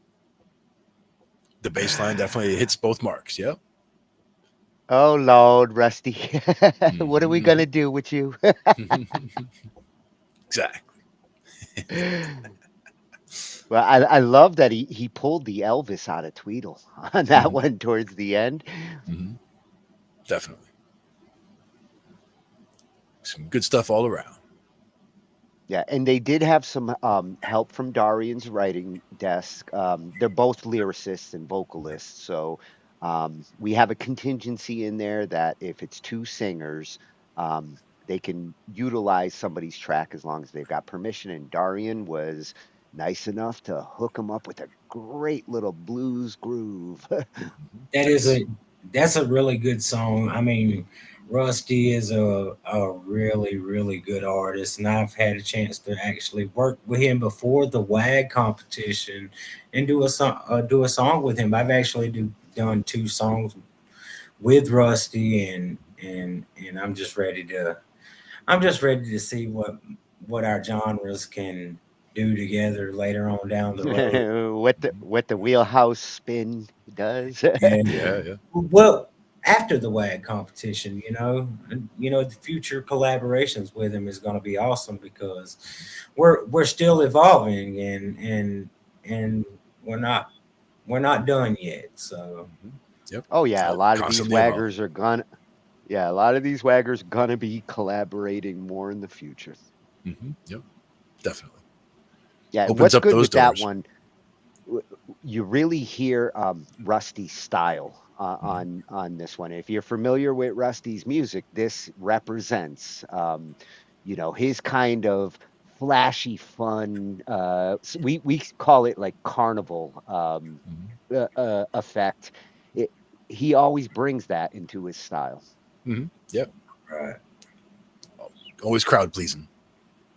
B: The bass line definitely hits both marks. Yep.
C: Oh Lord, Rusty, what are we gonna do with you?
B: Exactly.
C: Well, I love that he pulled the Elvis out of Tweedle on that one towards the end.
B: Definitely. Some good stuff all around.
C: Yeah, and they did have some help from Darian's writing desk. They're both lyricists and vocalists, so we have a contingency in there that if it's two singers, they can utilize somebody's track as long as they've got permission. And Darian was nice enough to hook them up with a great little blues groove.
S: That's a really good song. I mean, Rusty is a really, really good artist, and I've had a chance to actually work with him before the WAG competition and do a song with him. I've actually done 2 songs with Rusty, and I'm just ready to see what our genres can do together later on down the road.
C: what the wheelhouse spin does.
B: Yeah.
S: Well, after the WAG competition, the future collaborations with him is going to be awesome because we're still evolving and we're not done yet. So,
B: yep.
C: Oh yeah, a lot of these
B: Constantly
C: waggers are gonna. Yeah, a lot of these waggers gonna be collaborating more in the future.
B: Yep, definitely.
C: Yeah,
B: Opens
C: what's
B: up
C: good
B: those
C: with
B: doors.
C: that one? You really hear Rusty's style on this one. If you're familiar with Rusty's music, this represents, his kind of flashy fun. We call it like carnival effect. He always brings that into his style.
B: Yep.
S: Right.
B: Always crowd pleasing.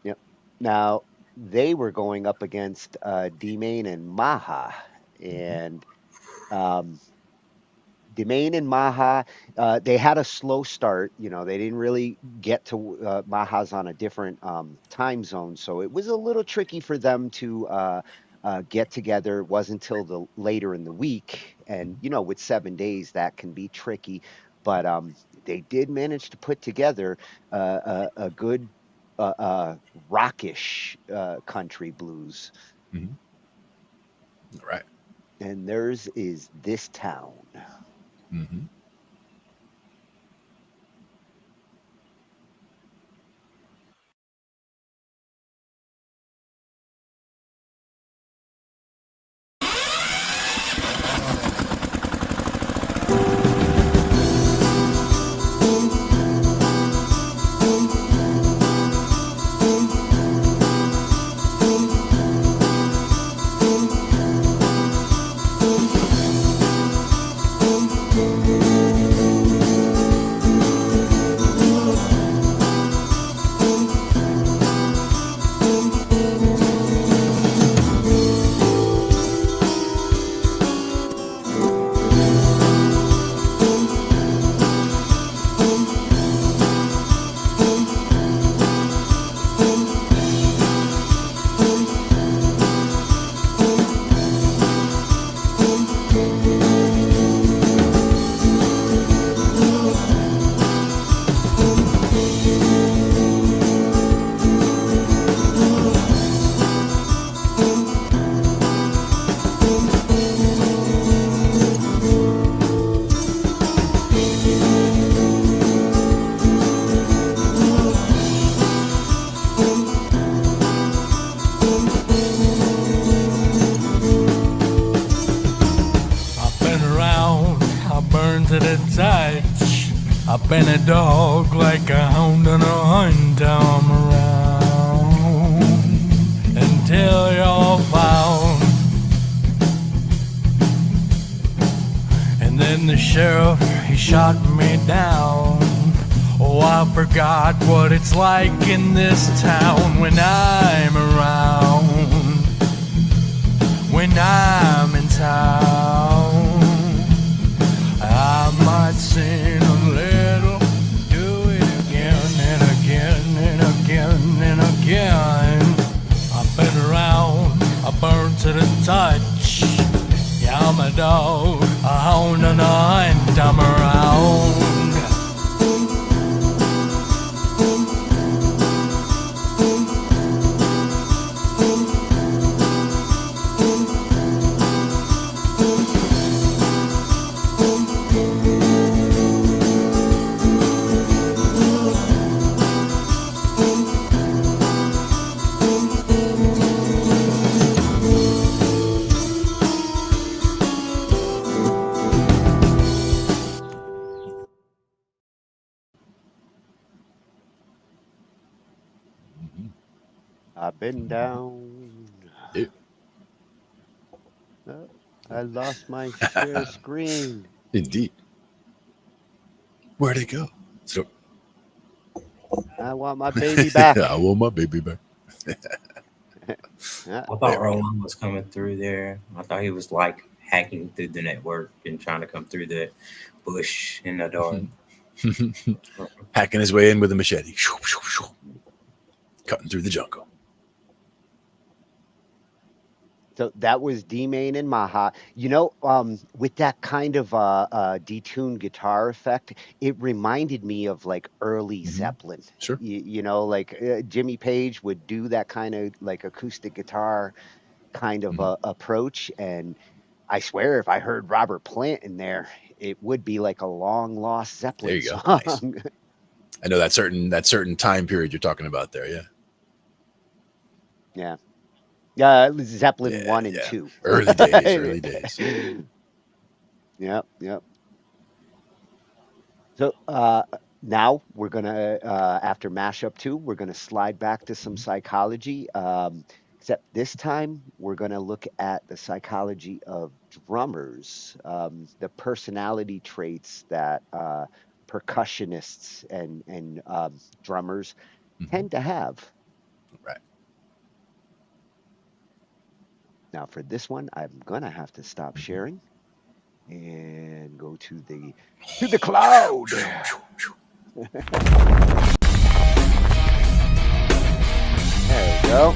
C: Yep. Now they were going up against Dmane and Maha, and Dmane and Maha, they had a slow start. They didn't really get to Maha's on a different time zone, so it was a little tricky for them to get together. It wasn't until the later in the week, and with 7 days that can be tricky. But they did manage to put together a good rockish country blues.
B: All right.
C: And theirs is This Town.
E: To the touch, I've been a dog like a hound on a hunt. I'm around until you're found. And then the sheriff, he shot me down. Oh, I forgot what it's like in this town when I'm around, when I'm in town. I might sin a little, do it again and again such. Yeah, I'm a dog, a hound and a hunt, I'm around.
C: I've been down.
B: Yeah.
C: Oh, I lost my share screen.
B: Indeed. Where'd it go? So
C: I want my baby back.
B: I want my baby back.
S: I thought Roland was coming through there. I thought he was like hacking through the network and trying to come through the bush in the dark.
B: Hacking his way in with a machete. Cutting through the jungle.
C: So that was Dmane and Maha. You know, with that kind of detuned guitar effect, it reminded me of like early Zeppelin.
B: Sure.
C: You know, like Jimmy Page would do that kind of like acoustic guitar kind of approach. And I swear, if I heard Robert Plant in there, it would be like a long lost Zeppelin
B: There you go.
C: song.
B: Nice. I know that certain time period you're talking about there. Yeah.
C: Yeah. Zeppelin 1 and 2.
B: Early days.
C: Yep. So now we're going to, after Mashup 2, we're going to slide back to some psychology. Except this time, we're going to look at the psychology of drummers, the personality traits that percussionists and drummers tend to have.
B: Right.
C: Now, for this one, I'm going to have to stop sharing and go to the cloud. There we go.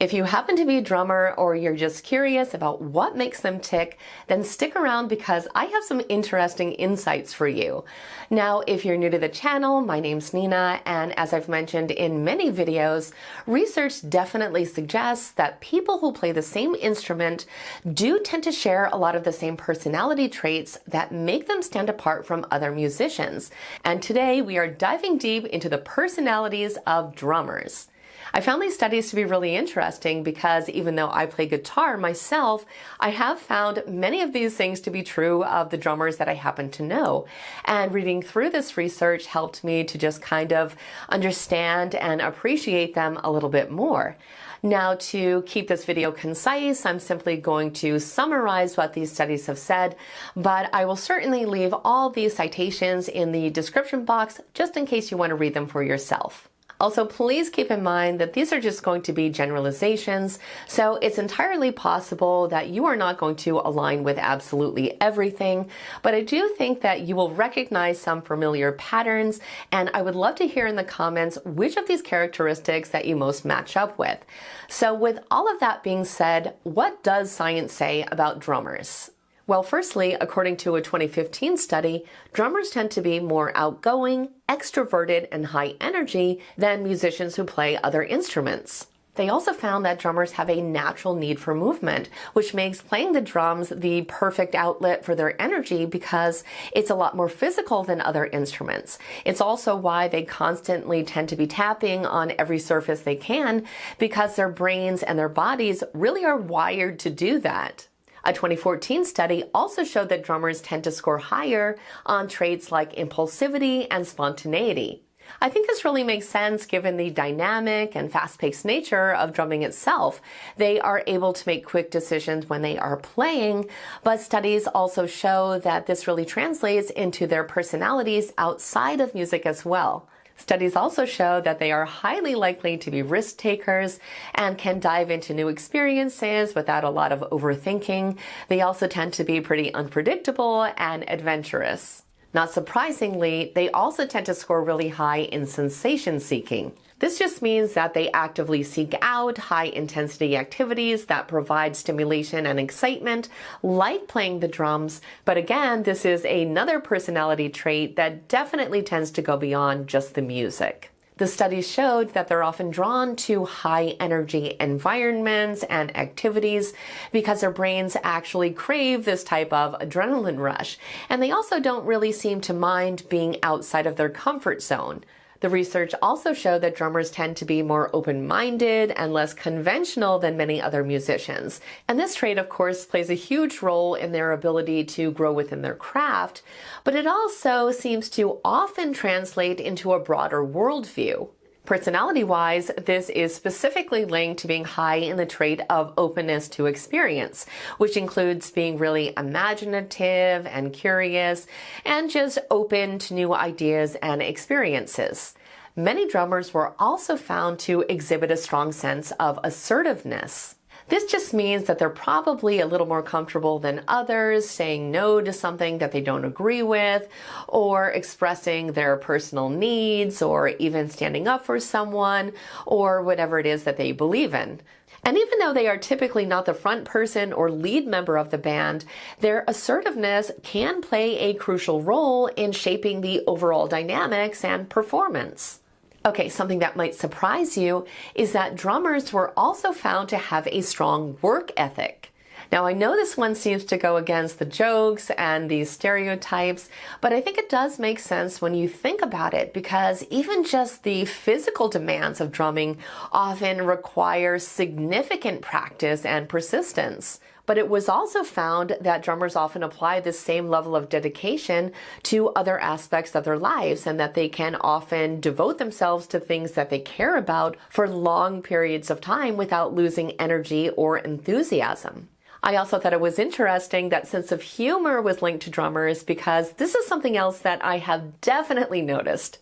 D: If you happen to be a drummer or you're just curious about what makes them tick, then stick around because I have some interesting insights for you. Now, if you're new to the channel, my name's Nina, and as I've mentioned in many videos, research definitely suggests that people who play the same instrument do tend to share a lot of the same personality traits that make them stand apart from other musicians. And today we are diving deep into the personalities of drummers. I found these studies to be really interesting because even though I play guitar myself, I have found many of these things to be true of the drummers that I happen to know. And reading through this research helped me to just kind of understand and appreciate them a little bit more. Now, to keep this video concise, I'm simply going to summarize what these studies have said, but I will certainly leave all these citations in the description box just in case you want to read them for yourself. Also, please keep in mind that these are just going to be generalizations, so it's entirely possible that you are not going to align with absolutely everything, but I do think that you will recognize some familiar patterns, and I would love to hear in the comments which of these characteristics that you most match up with. So with all of that being said, what does science say about drummers? Well, firstly, according to a 2015 study, drummers tend to be more outgoing, extroverted, and high energy than musicians who play other instruments. They also found that drummers have a natural need for movement, which makes playing the drums the perfect outlet for their energy because it's a lot more physical than other instruments. It's also why they constantly tend to be tapping on every surface they can because their brains and their bodies really are wired to do that. A 2014 study also showed that drummers tend to score higher on traits like impulsivity and spontaneity. I think this really makes sense given the dynamic and fast-paced nature of drumming itself. They are able to make quick decisions when they are playing, but studies also show that this really translates into their personalities outside of music as well. Studies also show that they are highly likely to be risk takers and can dive into new experiences without a lot of overthinking. They also tend to be pretty unpredictable and adventurous. Not surprisingly, they also tend to score really high in sensation seeking. This just means that they actively seek out high-intensity activities that provide stimulation and excitement, like playing the drums, but again, this is another personality trait that definitely tends to go beyond just the music. The studies showed that they're often drawn to high-energy environments and activities because their brains actually crave this type of adrenaline rush, and they also don't really seem to mind being outside of their comfort zone. The research also showed that drummers tend to be more open-minded and less conventional than many other musicians. And this trait, of course, plays a huge role in their ability to grow within their craft, but it also seems to often translate into a broader worldview. Personality-wise, this is specifically linked to being high in the trait of openness to experience, which includes being really imaginative and curious and just open to new ideas and experiences. Many drummers were also found to exhibit a strong sense of assertiveness. This just means that they're probably a little more comfortable than others saying no to something that they don't agree with, or expressing their personal needs, or even standing up for someone, or whatever it is that they believe in. And even though they are typically not the front person or lead member of the band, their assertiveness can play a crucial role in shaping the overall dynamics and performance. Okay, something that might surprise you is that drummers were also found to have a strong work ethic. Now, I know this one seems to go against the jokes and these stereotypes, but I think it does make sense when you think about it, because even just the physical demands of drumming often require significant practice and persistence. But it was also found that drummers often apply this same level of dedication to other aspects of their lives, and that they can often devote themselves to things that they care about for long periods of time without losing energy or enthusiasm. I also thought it was interesting that sense of humor was linked to drummers, because this is something else that I have definitely noticed.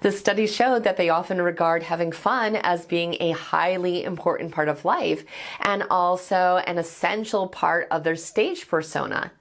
D: The study showed that they often regard having fun as being a highly important part of life, and also an essential part of their stage persona.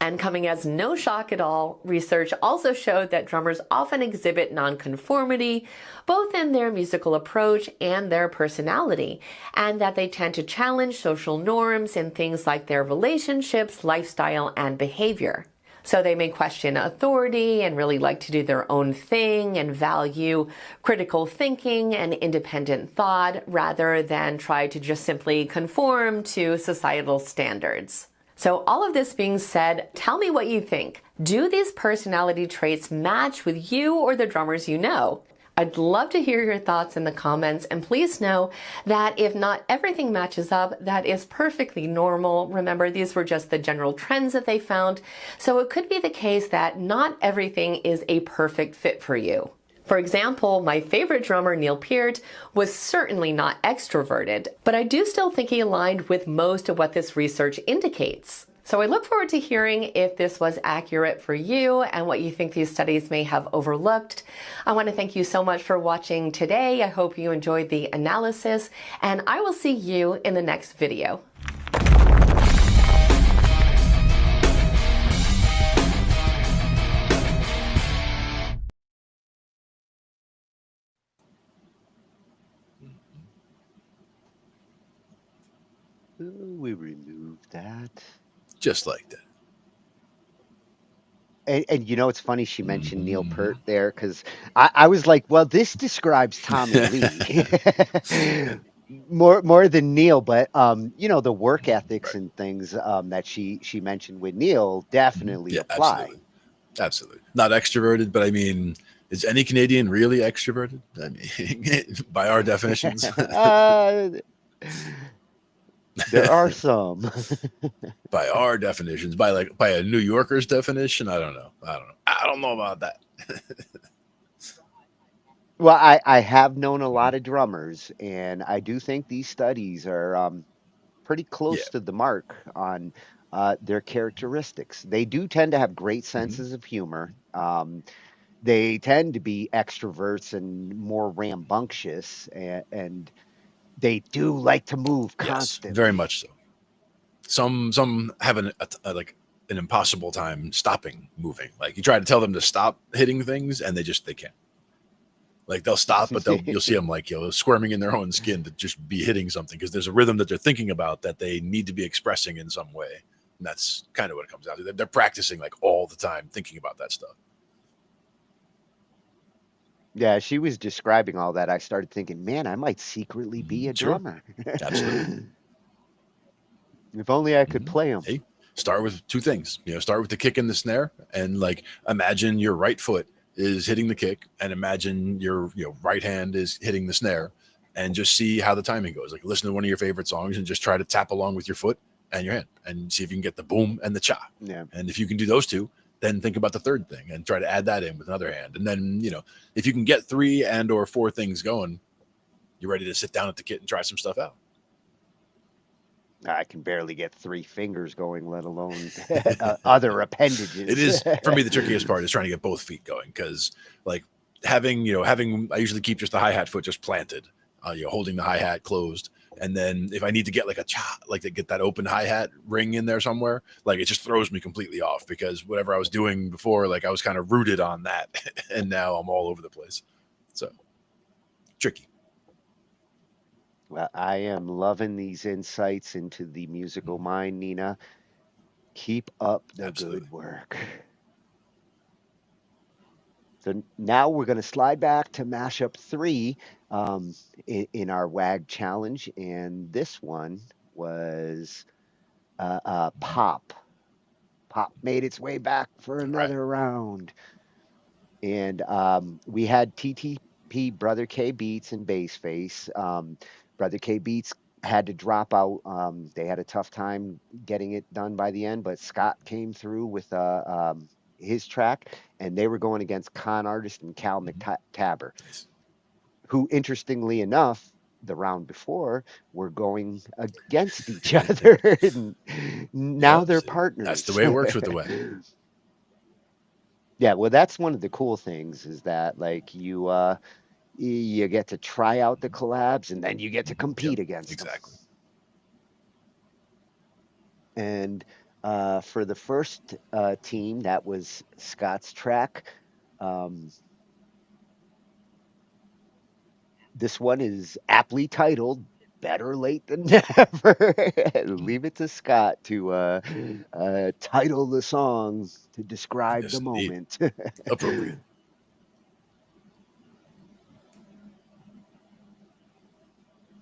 D: And coming as no shock at all, research also showed that drummers often exhibit nonconformity, both in their musical approach and their personality, and that they tend to challenge social norms in things like their relationships, lifestyle, and behavior. So they may question authority and really like to do their own thing and value critical thinking and independent thought rather than try to just simply conform to societal standards. So all of this being said, tell me what you think. Do these personality traits match with you or the drummers you know? I'd love to hear your thoughts in the comments, and please know that if not everything matches up, that is perfectly normal. Remember, these were just the general trends that they found, so it could be the case that not everything is a perfect fit for you. For example, my favorite drummer, Neil Peart, was certainly not extroverted, but I do still think he aligned with most of what this research indicates. So I look forward to hearing if this was accurate for you and what you think these studies may have overlooked. I want to thank you so much for watching today. I hope you enjoyed the analysis, and I will see you in the next video.
C: We removed that.
B: Just like that.
C: And you know, it's funny she mentioned Neil Peart there, because I was like, well, this describes Tommy Lee more than Neil, but you know, the work ethics and things that she mentioned with Neil definitely apply.
B: Absolutely. Not extroverted, but I mean, is any Canadian really extroverted? I mean, by our definitions.
C: There are some.
B: By our definitions, by a New Yorker's definition, I don't know about that.
C: Well, I have known a lot of drummers, and I do think these studies are pretty close to the mark on their characteristics. They do tend to have great senses of humor. They tend to be extroverts and more rambunctious, and they do like to move constantly.
B: Very much so. Some have like an impossible time stopping moving. Like you try to tell them to stop hitting things and they can't. Like they'll stop, but you'll see them like, squirming in their own skin to just be hitting something because there's a rhythm that they're thinking about that they need to be expressing in some way. And that's kind of what it comes down to. They're practicing like all the time, thinking about that stuff.
C: Yeah, she was describing all that. I started thinking, man, I might secretly be a drummer.
B: Absolutely.
C: If only I could play them.
B: Hey, start with two things. Start with the kick and the snare, and like imagine your right foot is hitting the kick, and imagine your right hand is hitting the snare, and just see how the timing goes. Like listen to one of your favorite songs and just try to tap along with your foot and your hand, and see if you can get the boom and the cha.
C: Yeah.
B: And if you can do those two, then think about the third thing and try to add that in with another hand. And then, if you can get 3 and or 4 things going, you're ready to sit down at the kit and try some stuff out.
C: I can barely get 3 fingers going, let alone other appendages.
B: It is, for me, the trickiest part is trying to get both feet going because like having, I usually keep just the hi-hat foot just planted, holding the hi-hat closed. And then if I need to get like a cha, like to get that open hi-hat ring in there somewhere, like it just throws me completely off because whatever I was doing before, like I was kind of rooted on that. And now I'm all over the place. So tricky.
C: Well, I am loving these insights into the musical mind, Nina. Keep up the good work. So now we're going to slide back to Mashup 3 in our WAG challenge. And this one was Pop. Pop made its way back for another round. And we had TTP, Brother K Beats, and Bassface. Brother K Beats had to drop out. They had a tough time getting it done by the end, but Scott came through with his track, and they were going against Con Artist and Cal McTaber, who, interestingly enough, the round before were going against each other. And now they're partners.
B: That's the way it works with the way.
C: Yeah, well, that's one of the cool things is that like you get to try out the collabs and then you get to compete against them. And for the first team, that was Scott's track. This one is aptly titled Better Late Than Never. Leave it to Scott to title the song to describe the moment.
B: Appropriate.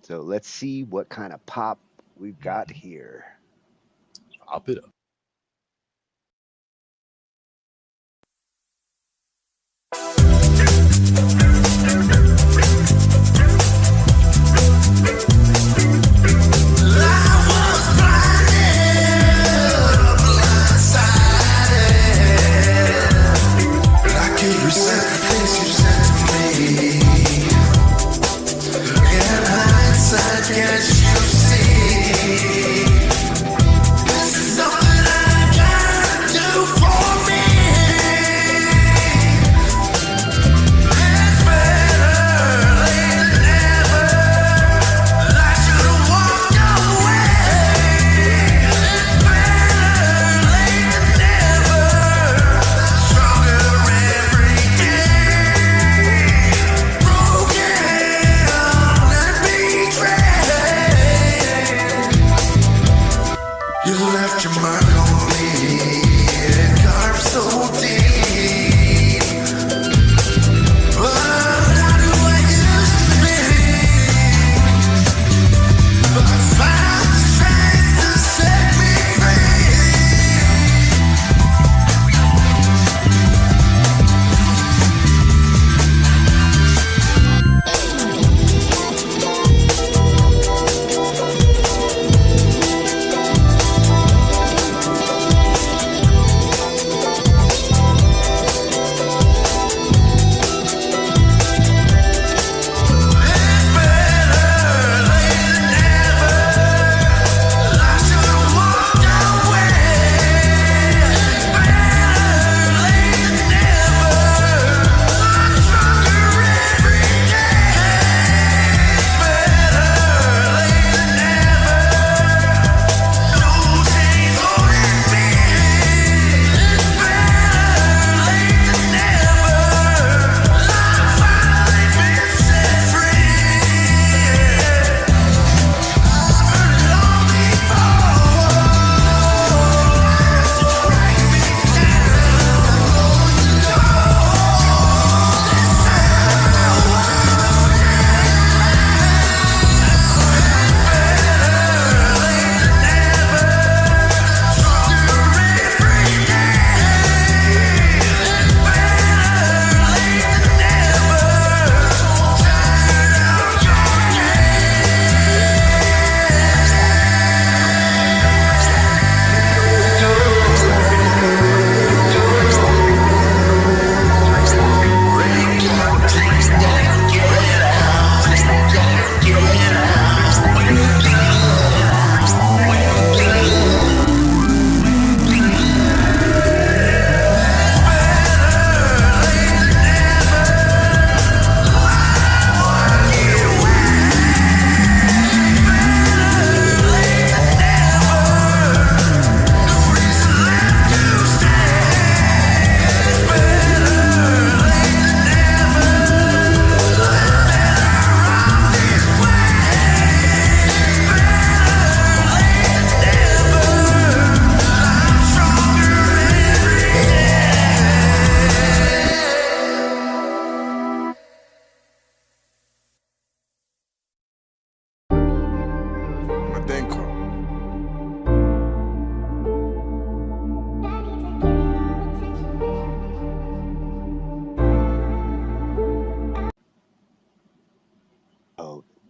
C: So let's see what kind of pop we've got here.
B: Pop it up.
Q: Can't you see? This is all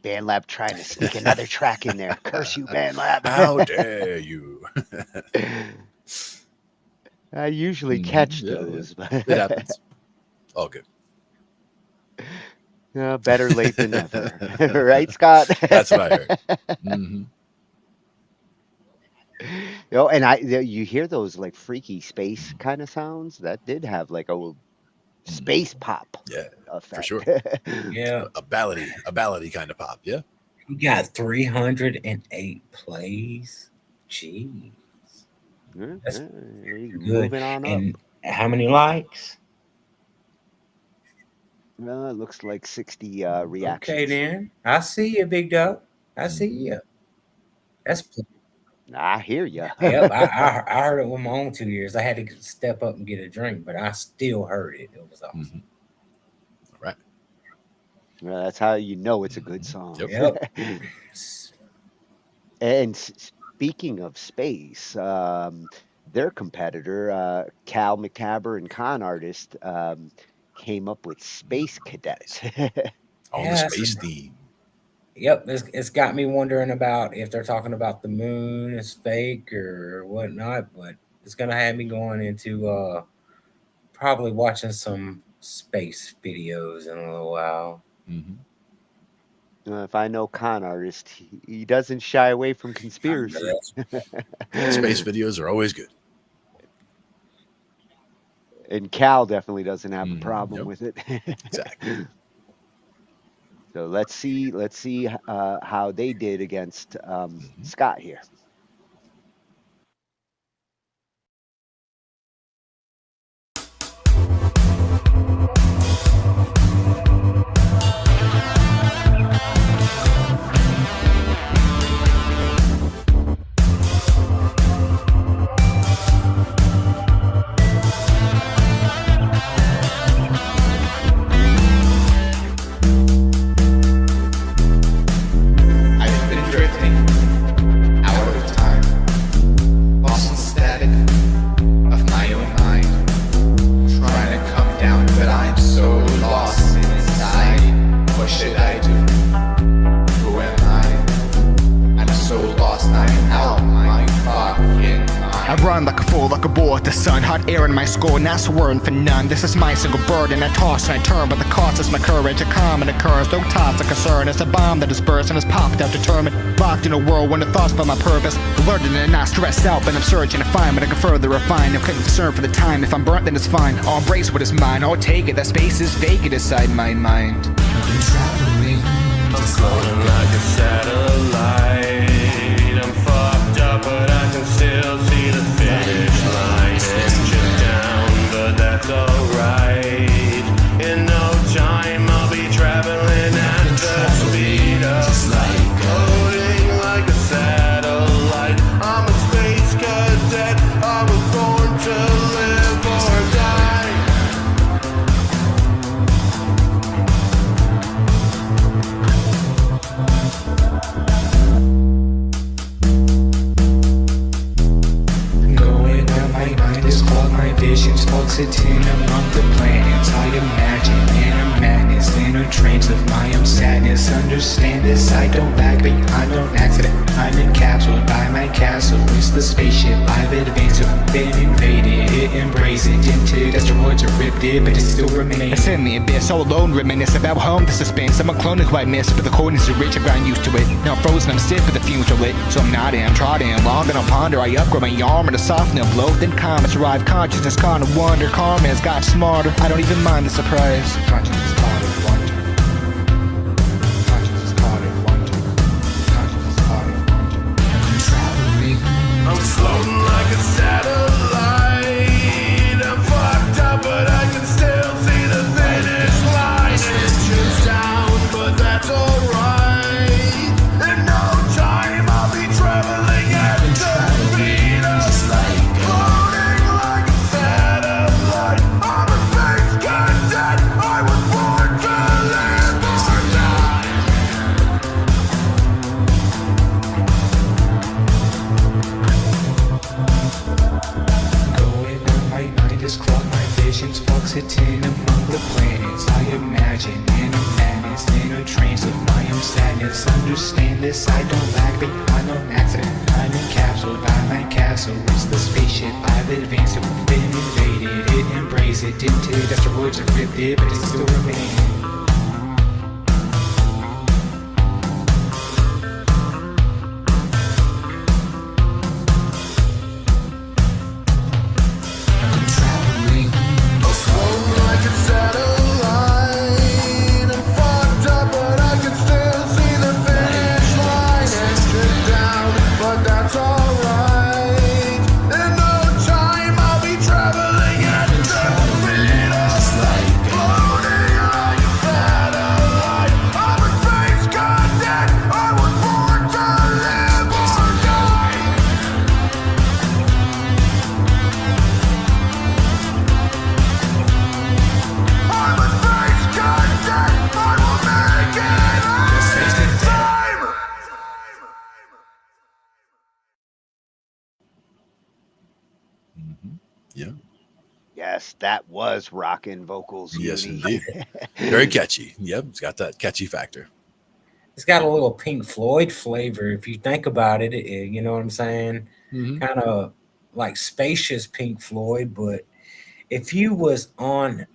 C: BandLab trying to sneak another track in there. Curse you, BandLab.
B: How dare you?
C: I usually catch those.
B: It happens. All good.
C: Better late than never. Right, Scott?
B: That's what I heard. Mm-hmm.
C: And you hear those like freaky space kind of sounds that did have like a space pop effect.
B: For sure.
S: Yeah.
B: A ballady kind of pop. Yeah.
S: You got 308 plays. Jeez. That's good.
C: Moving on
S: and
C: up.
S: How many likes?
C: Well, it looks like 60 reactions.
S: Okay, then. I see you, big dog. I see you. That's.
C: I hear you.
S: Yep, I heard it with my own 2 ears. I had to step up and get a drink, but I still heard it. It was awesome.
B: Mm-hmm. All right.
C: Well, that's how you know it's a good song.
S: Yep.
C: And speaking of space, their competitor, Cal McTaber and Con Artist, came up with Space Cadets.
B: On the space theme.
S: Yep, it's got me wondering about if they're talking about the moon is fake or whatnot, but it's gonna have me going into probably watching some space videos in a little while.
B: Mm-hmm.
C: If I know Con Artist, he doesn't shy away from conspiracy.
B: Space videos are always good.
C: And Cal definitely doesn't have a problem with it.
B: Exactly.
C: So let's see how they did against Scott here.
F: Air in my skull, not swerving for none. This is my single burden. I toss and I turn, but the cost is my courage. A common occurs, no thoughts of concern. It's a bomb that is burst and is popped out determined. Locked in a world when the thoughts about my purpose. Alerted and not stressed out, but I'm searching to find what I can further refine. I'm concerned for the time. If I'm burnt, then it's fine. I'll embrace what is mine. I'll take it. That space is vacant inside my mind.
Q: I've been traveling, I'm floating like a satellite. I'm fucked up, but I can still see the finish line. That's alright. In no time I'll be traveling at the speed of light, floating like a satellite. I'm a space cadet. I was born to live or die.
F: Going where my mind is called, my vision's focusing among the planets. I imagine in a madness, in a trance of my own sadness. Understand this, I don't lag behind on accident. I'm encapsulated by my castle. It's the spaceship I've advanced to. Been invaded, it embrace it. Into asteroids are ripped it, but it still remains. It's in the abyss, all alone, reminisce about home, the suspense. I'm a clone of who I miss, but the coldness is rich, I've gotten used to it. Now I'm frozen, I'm stiff, but the fumes are lit. So I'm nodding, I'm trotting, long, then I'll ponder. I upgrade my armor to soften and blow. Then comets arrive, consciousness kind of wonder. Karma has got smarter, I don't even mind the surprise. Consciousness caught in wonder. Consciousness caught in wonder. Consciousness caught in wonder.
Q: I'm traveling, I'm floating like a satellite. I'm fucked up, but I can still see the finish line. Engines down, but that's alright. In no time I'll be traveling at the speed of light. Floating like a satellite. I'm a space cadet. I was born
F: own sadness. Understand this, I don't lag behind on accident. I'm encapsulated by my castle. It's the spaceship I've advanced to. Been invaded, it embrace it. Tinted asteroids are ripped it, but it still remains.
B: Yeah.
C: Yes, that was rockin' vocals.
B: Yes,
C: Uni.
B: indeed. Very catchy. Yep, it's got that catchy factor.
S: It's got a little Pink Floyd flavor if you think about it. You know what I'm saying? Kind of like spacious Pink Floyd, but if you was on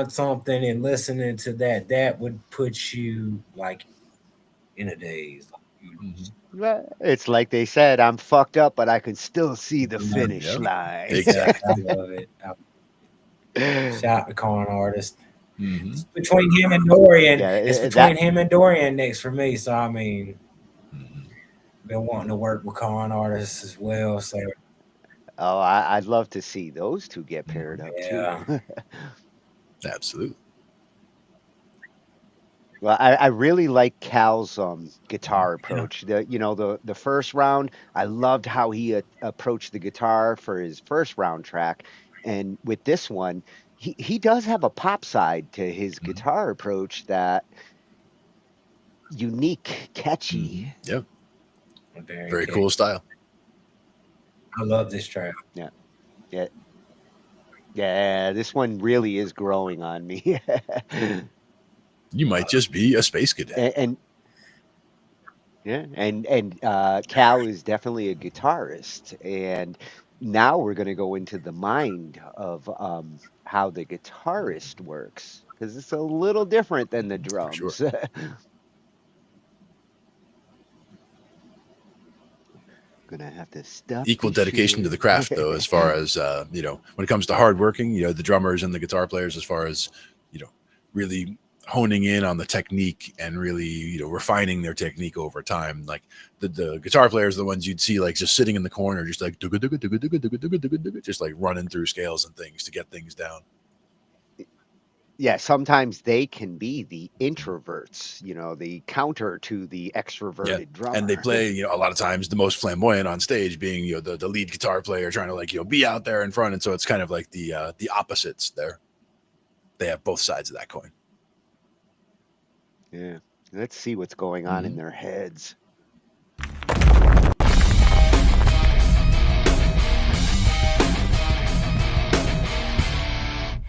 S: something and listening to that, that would put you like in a daze.
C: It's like they said, I'm fucked up, but I can still see the finish
B: Yep.
C: line.
B: Exactly.
S: I love it. Shout to Con Artist. It's between him and Dorian. It's between him and Dorian next for me. So I mean, been wanting to work with Con Artists as well. So
C: Oh, I'd love to see those two get paired up too.
B: Absolutely.
C: Well, I really like Cal's guitar approach. The first round, I loved how he approached the guitar for his first round track, and with this one, he does have a pop side to his guitar approach that unique, catchy.
B: Yep. Very cool style.
S: I love this track.
C: Yeah. This one really is growing on me.
B: You might just be a space cadet.
C: And Cal is definitely a guitarist, and now we're going to go into the mind of how the guitarist works, because it's a little different than the drums.
B: Sure.
C: Gonna have to stuff
B: Equal
C: the
B: dedication
C: shoe.
B: to the craft, though, as far as when it comes to hard working, the drummers and the guitar players, as far as really honing in on the technique and really refining their technique over time. Like the guitar players are the ones you'd see like just sitting in the corner, just like just like running through scales and things to get things down.
C: Yeah, sometimes they can be the introverts, the counter to the extroverted drummer.
B: And they play, a lot of times the most flamboyant on stage, being the lead guitar player trying to be out there in front. And so it's kind of like the opposites there. They have both sides of that coin.
C: Yeah, let's see what's going on in their heads.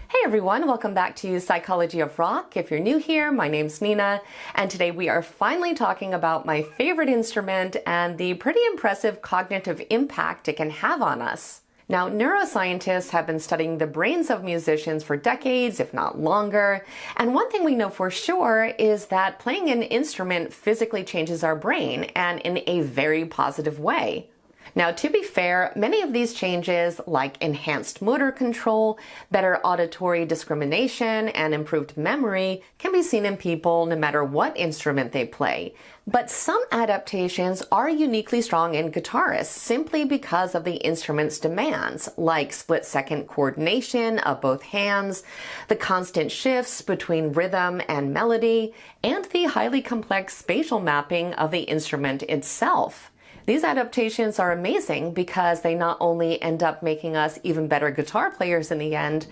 D: Hey everyone, welcome back to Psychology of Rock. If you're new here, my name's Nina, and today we are finally talking about my favorite instrument and the pretty impressive cognitive impact it can have on us. Now, neuroscientists have been studying the brains of musicians for decades, if not longer, and one thing we know for sure is that playing an instrument physically changes our brain, and in a very positive way. Now, to be fair, many of these changes, like enhanced motor control, better auditory discrimination, and improved memory, can be seen in people no matter what instrument they play. But some adaptations are uniquely strong in guitarists simply because of the instrument's demands, like split-second coordination of both hands, the constant shifts between rhythm and melody, and the highly complex spatial mapping of the instrument itself. These adaptations are amazing because they not only end up making us even better guitar players in the end,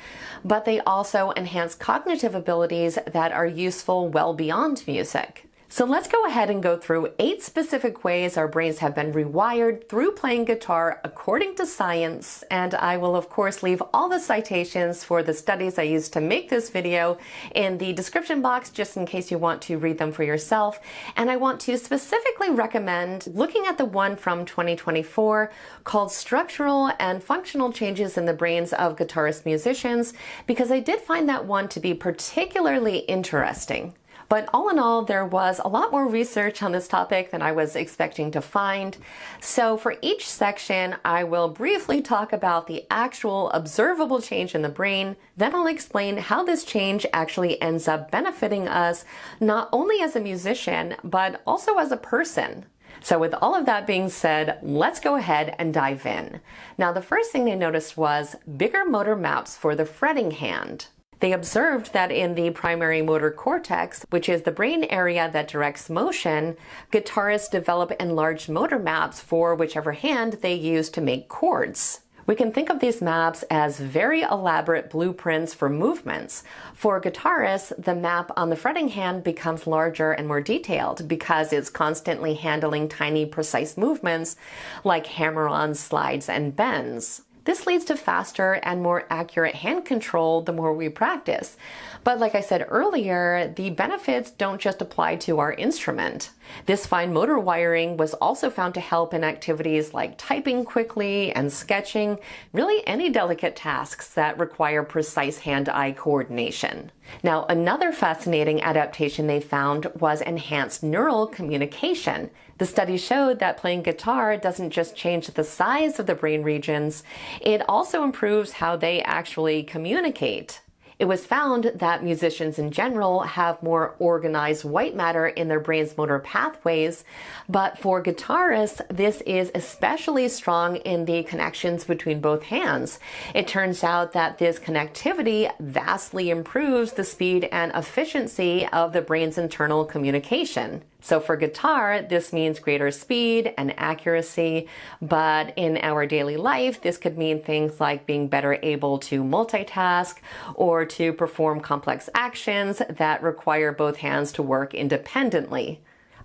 D: but they also enhance cognitive abilities that are useful well beyond music. So let's go ahead and go through 8 specific ways our brains have been rewired through playing guitar according to science, and I will of course leave all the citations for the studies I used to make this video in the description box just in case you want to read them for yourself. And I want to specifically recommend looking at the one from 2024 called Structural and Functional Changes in the Brains of Guitarist Musicians, because I did find that one to be particularly interesting. But all in all, there was a lot more research on this topic than I was expecting to find. So for each section, I will briefly talk about the actual observable change in the brain. Then I'll explain how this change actually ends up benefiting us, not only as a musician, but also as a person. So with all of that being said, let's go ahead and dive in. Now, the first thing they noticed was bigger motor maps for the fretting hand. They observed that in the primary motor cortex, which is the brain area that directs motion, guitarists develop enlarged motor maps for whichever hand they use to make chords. We can think of these maps as very elaborate blueprints for movements. For guitarists, the map on the fretting hand becomes larger and more detailed because it's constantly handling tiny, precise movements like hammer-ons, slides, and bends. This leads to faster and more accurate hand control the more we practice. But like I said earlier, the benefits don't just apply to our instrument. This fine motor wiring was also found to help in activities like typing quickly and sketching, really any delicate tasks that require precise hand-eye coordination. Now, another fascinating adaptation they found was enhanced neural communication. The study showed that playing guitar doesn't just change the size of the brain regions, it also improves how they actually communicate. It was found that musicians in general have more organized white matter in their brain's motor pathways, but for guitarists, this is especially strong in the connections between both hands. It turns out that this connectivity vastly improves the speed and efficiency of the brain's internal communication. So for guitar, this means greater speed and accuracy, but in our daily life, this could mean things like being better able to multitask or to perform complex actions that require both hands to work independently.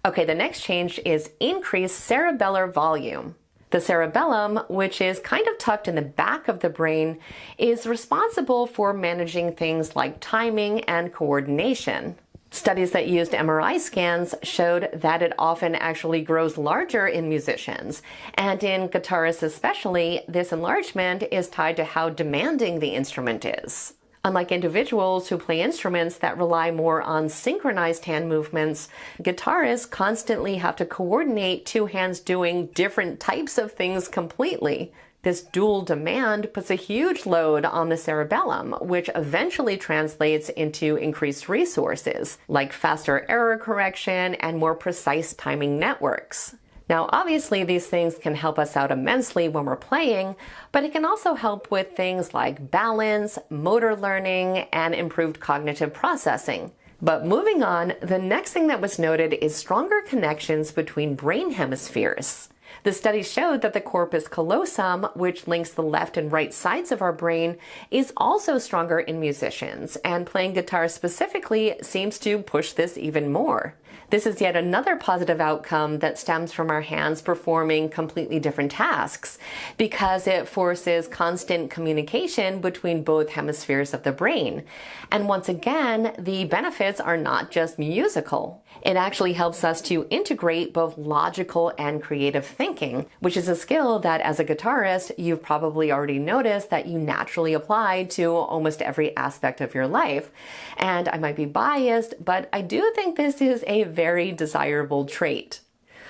D: Okay, the next change is increased cerebellar volume. The cerebellum, which is kind of tucked in the back of the brain, is responsible for managing things like timing and coordination. Studies that used MRI scans showed that it often actually grows larger in musicians, and in guitarists especially, this enlargement is tied to how demanding the instrument is. Unlike individuals who play instruments that rely more on synchronized hand movements, guitarists constantly have to coordinate two hands doing different types of things completely. This dual demand puts a huge load on the cerebellum, which eventually translates into increased resources, like faster error correction and more precise timing networks. Now, obviously, these things can help us out immensely when we're playing, but it can also help with things like balance, motor learning, and improved cognitive processing. But moving on, the next thing that was noted is stronger connections between brain hemispheres. The study showed that the corpus callosum, which links the left and right sides of our brain, is also stronger in musicians, and playing guitar specifically seems to push this even more. This is yet another positive outcome that stems from our hands performing completely different tasks, because it forces constant communication between both hemispheres of the brain. And once again, the benefits are not just musical. It actually helps us to integrate both logical and creative thinking, which is a skill that as a guitarist, you've probably already noticed that you naturally apply to almost every aspect of your life. And I might be biased, but I do think this is a very desirable trait.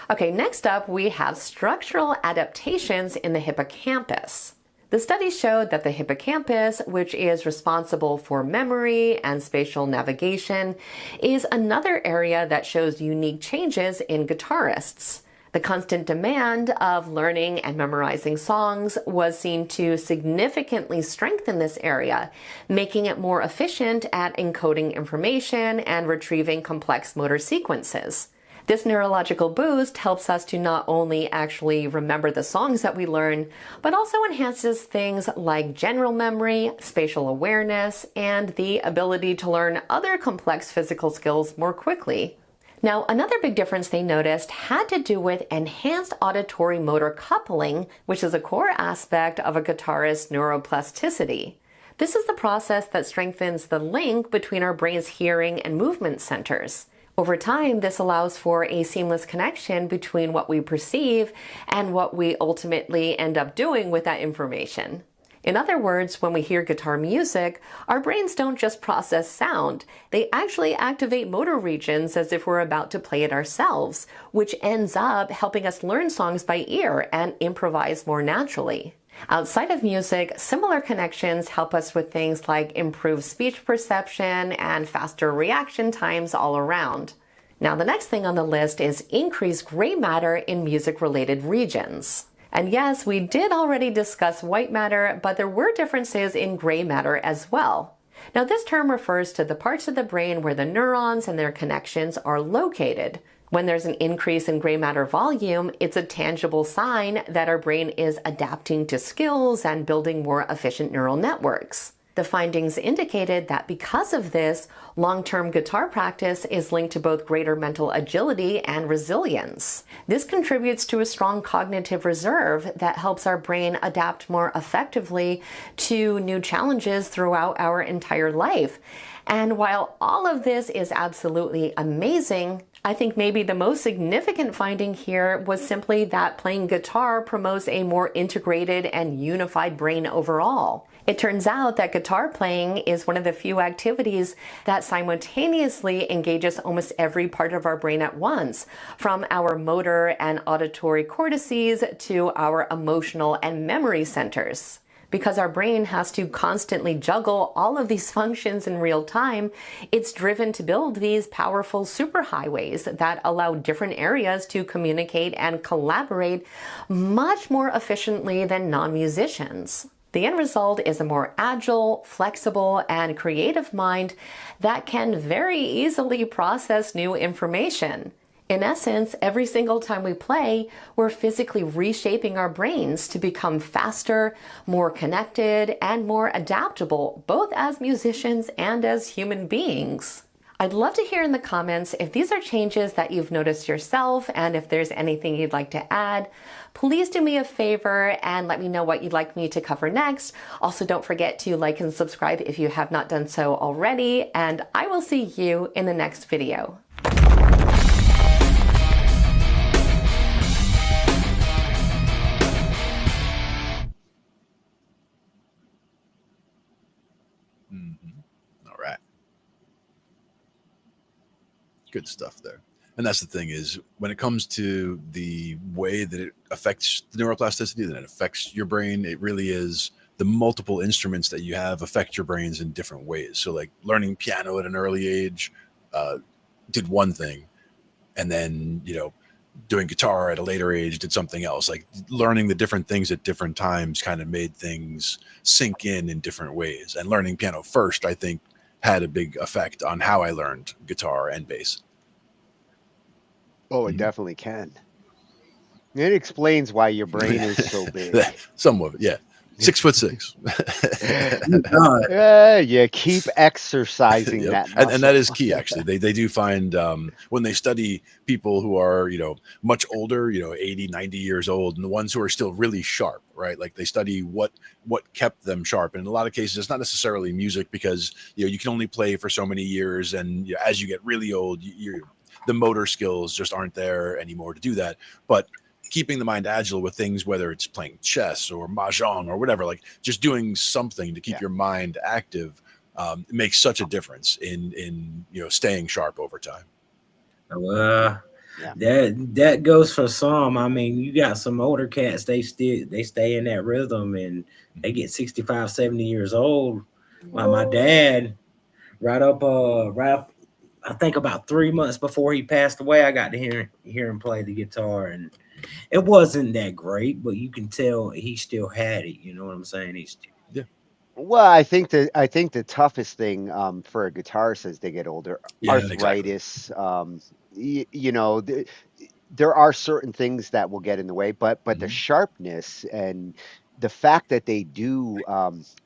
D: Okay, next up we have structural adaptations in the hippocampus. The study showed that the hippocampus, which is responsible for memory and spatial navigation, is another area that shows unique changes in guitarists. The constant demand of learning and memorizing songs was seen to significantly strengthen this area, making it more efficient at encoding information and retrieving complex motor sequences. This neurological boost helps us to not only actually remember the songs that we learn, but also enhances things like general memory, spatial awareness, and the ability to learn other complex physical skills more quickly. Now, another big difference they noticed had to do with enhanced auditory motor coupling, which is a core aspect of a guitarist's neuroplasticity. This is the process that strengthens the link between our brain's hearing and movement centers. Over time, this allows for a seamless connection between what we perceive and what we ultimately end up doing with that information. In other words, when we hear guitar music, our brains don't just process sound. They actually activate motor regions as if we're about to play it ourselves, which ends up helping us learn songs by ear and improvise more naturally. Outside of music, similar connections help us with things like improved speech perception and faster reaction times all around. Now, the next thing on the list is increased gray matter in music-related regions. And yes, we did already discuss white matter, but there were differences in gray matter as well. Now, this term refers to the parts of the brain where the neurons and their connections are located. When there's an increase in gray matter volume, it's a tangible sign that our brain is adapting to skills and building more efficient neural networks. The findings indicated that because of this, long-term guitar practice is linked to both greater mental agility and resilience. This contributes to a strong cognitive reserve that helps our brain adapt more effectively to new challenges throughout our entire life. And while all of this is absolutely amazing, I think maybe the most significant finding here was simply that playing guitar promotes a more integrated and unified brain overall. It turns out that guitar playing is one of the few activities that simultaneously engages almost every part of our brain at once, from our motor and auditory cortices to our emotional and memory centers. Because our brain has to constantly juggle all of these functions in real time, it's driven to build these powerful superhighways that allow different areas to communicate and collaborate much more efficiently than non-musicians. The end result is a more agile, flexible, and creative mind that can very easily process new information. In essence, every single time we play, we're physically reshaping our brains to become faster, more connected, and more adaptable, both as musicians and as human beings. I'd love to hear in the comments if these are changes that you've noticed yourself, and if there's anything you'd like to add. Please do me a favor and let me know what you'd like me to cover next. Also, don't forget to like and subscribe if you have not done so already, and I will see you in the next video.
B: All right. Good stuff there. And that's the thing is when it comes to the way that it affects the neuroplasticity, that it affects your brain, it really is the multiple instruments that you have affect your brains in different ways. So like learning piano at an early age did one thing. And then, doing guitar at a later age did something else. Like learning the different things at different times kind of made things sink in different ways. And learning piano first, I think, had a big effect on how I learned guitar and bass.
C: Oh, it definitely can. It explains why your brain is so big.
B: Some of it, yeah. 6'6".
C: You keep exercising
B: Yep.
C: that muscle.
B: And that is key, actually. They do find when they study people who are, much older, 80, 90 years old, and the ones who are still really sharp, right? Like they study what kept them sharp. And in a lot of cases, it's not necessarily music because, you can only play for so many years. And as you get really old, the motor skills just aren't there anymore to do that. But keeping the mind agile with things, whether it's playing chess or mahjong or whatever, like just doing something to keep your mind active makes such a difference in staying sharp over time.
S: Well, that goes for some. I mean, you got some older cats, they stay in that rhythm and they get 65, 70 years old. Like my dad, right up, I think about 3 months before he passed away, I got to hear him play the guitar, and it wasn't that great, but you can tell he still had it. You know what I'm saying?
C: Well, I think the toughest thing for a guitarist as they get older, arthritis. Exactly. There are certain things that will get in the way, but the sharpness and the fact that they do